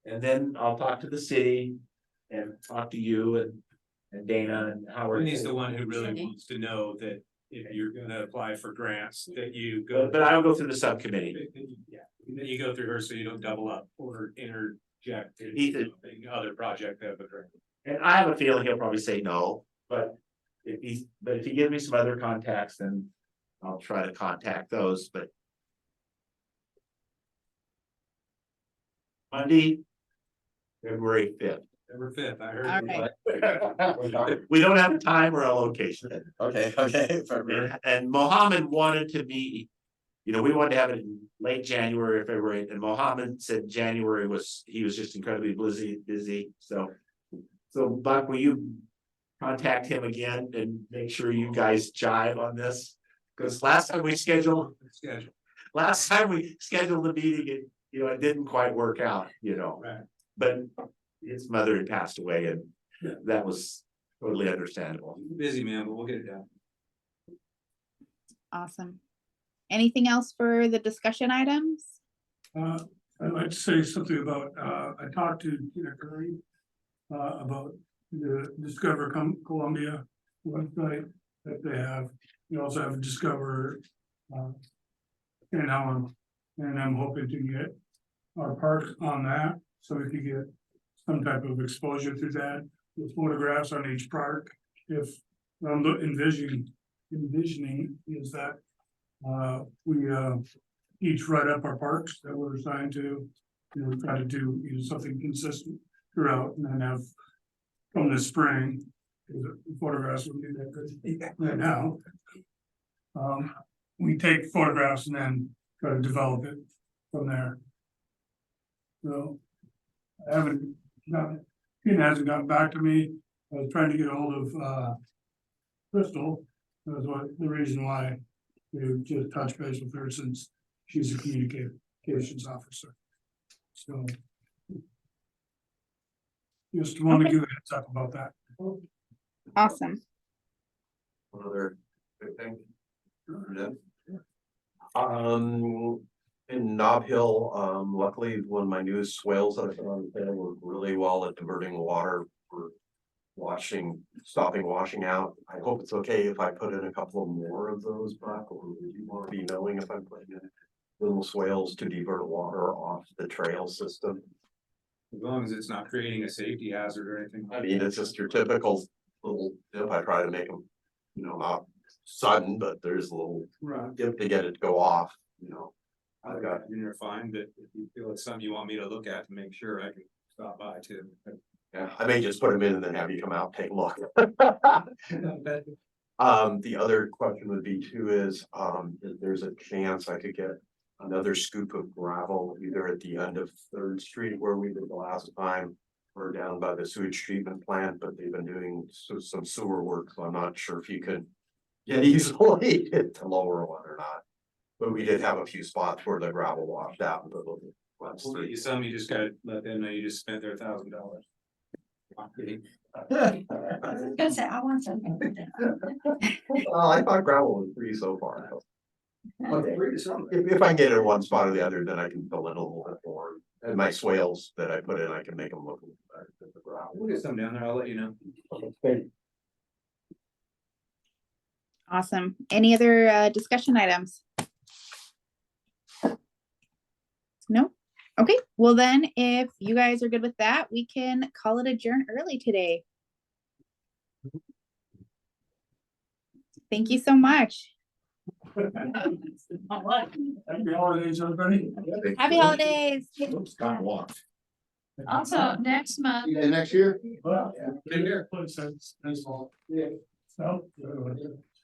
And then I'll talk to the city and talk to you and Dana and Howard. And he's the one who really wants to know that if you're gonna apply for grants, that you go. But I'll go through the subcommittee. Yeah, that you go through her so you don't double up or interject Ethan. in other project of a grant. And I have a feeling he'll probably say no, but if he gives me some other contacts, then I'll try to contact those, but. Monday, February 5th. November 5th, I heard. All right. We don't have a time or a location. Okay. And Mohammed wanted to be, we wanted to have it in late January or February, and Mohammed said January he was just incredibly busy, so. So Buck, will you contact him again and make sure you guys jive on this? Because last time we scheduled the meeting, it didn't quite work out, Right. but his mother had passed away and that was totally understandable. Busy man, but we'll get it done. Awesome. Anything else for the discussion items? I'd like to say something about, I talked to Tina Curry about the Discover Columbia website. that they have. You also have Discover. And I'm hoping to get our park on that, so we could get some type of exposure through that, with photographs on each park. If I'm envisioning is that we each write up our parks that we're assigned to, try to do, something consistent throughout, and then have from the spring, the photographs will be that good right now. We take photographs and then try to develop it from there. So I haven't gotten, Ken hasn't gotten back to me. I was trying to get a hold of Crystal. That was the reason why we just touch base with her, since she's a communications officer. So just want to give a heads up about that. Awesome. One other good thing. In Nob Hill, luckily, one of my new swales that I put on there worked really well at diverting water for stopping washing out. I hope it's okay if I put in a couple of more of those, Buck, or would you want to be knowing if I'm putting in little swales to divert water off the trail system? As long as it's not creating a safety hazard or anything. I mean, it's just your typical little dip. I try to make them, not sudden, but there's a little Right. dip to get it to go off, I've got, you're fine, but if you feel it's something you want me to look at to make sure, I can stop by too. Yeah, I may just put them in and then have you come out, and take a look. The other question would be too is, if there's a chance I could get another scoop of gravel, either at the end of Third Street where we did the last time, or down by the sewage treatment plant, but they've been doing some sewer work, so I'm not sure if you could get easily hit the lower one or not. But we did have a few spots where the gravel washed out into the last We'll get you street. some, you just gotta let them know you just spent their $1,000. I'm kidding. I was gonna say, I want some. Well, I thought gravel was free so far. If I can get it in one spot or the other, then I can fill in a little bit more. And my swales that I put in, I can make them look better than the gravel. We'll get some down there, I'll let you know. Awesome. Any other discussion items? No? Okay, well then, if you guys are good with that, we can call it adjourn early today. Thank you so much. Happy holidays, everybody. Happy holidays. Scott walked. Also, next month. Yeah, next year? Well, take care. So,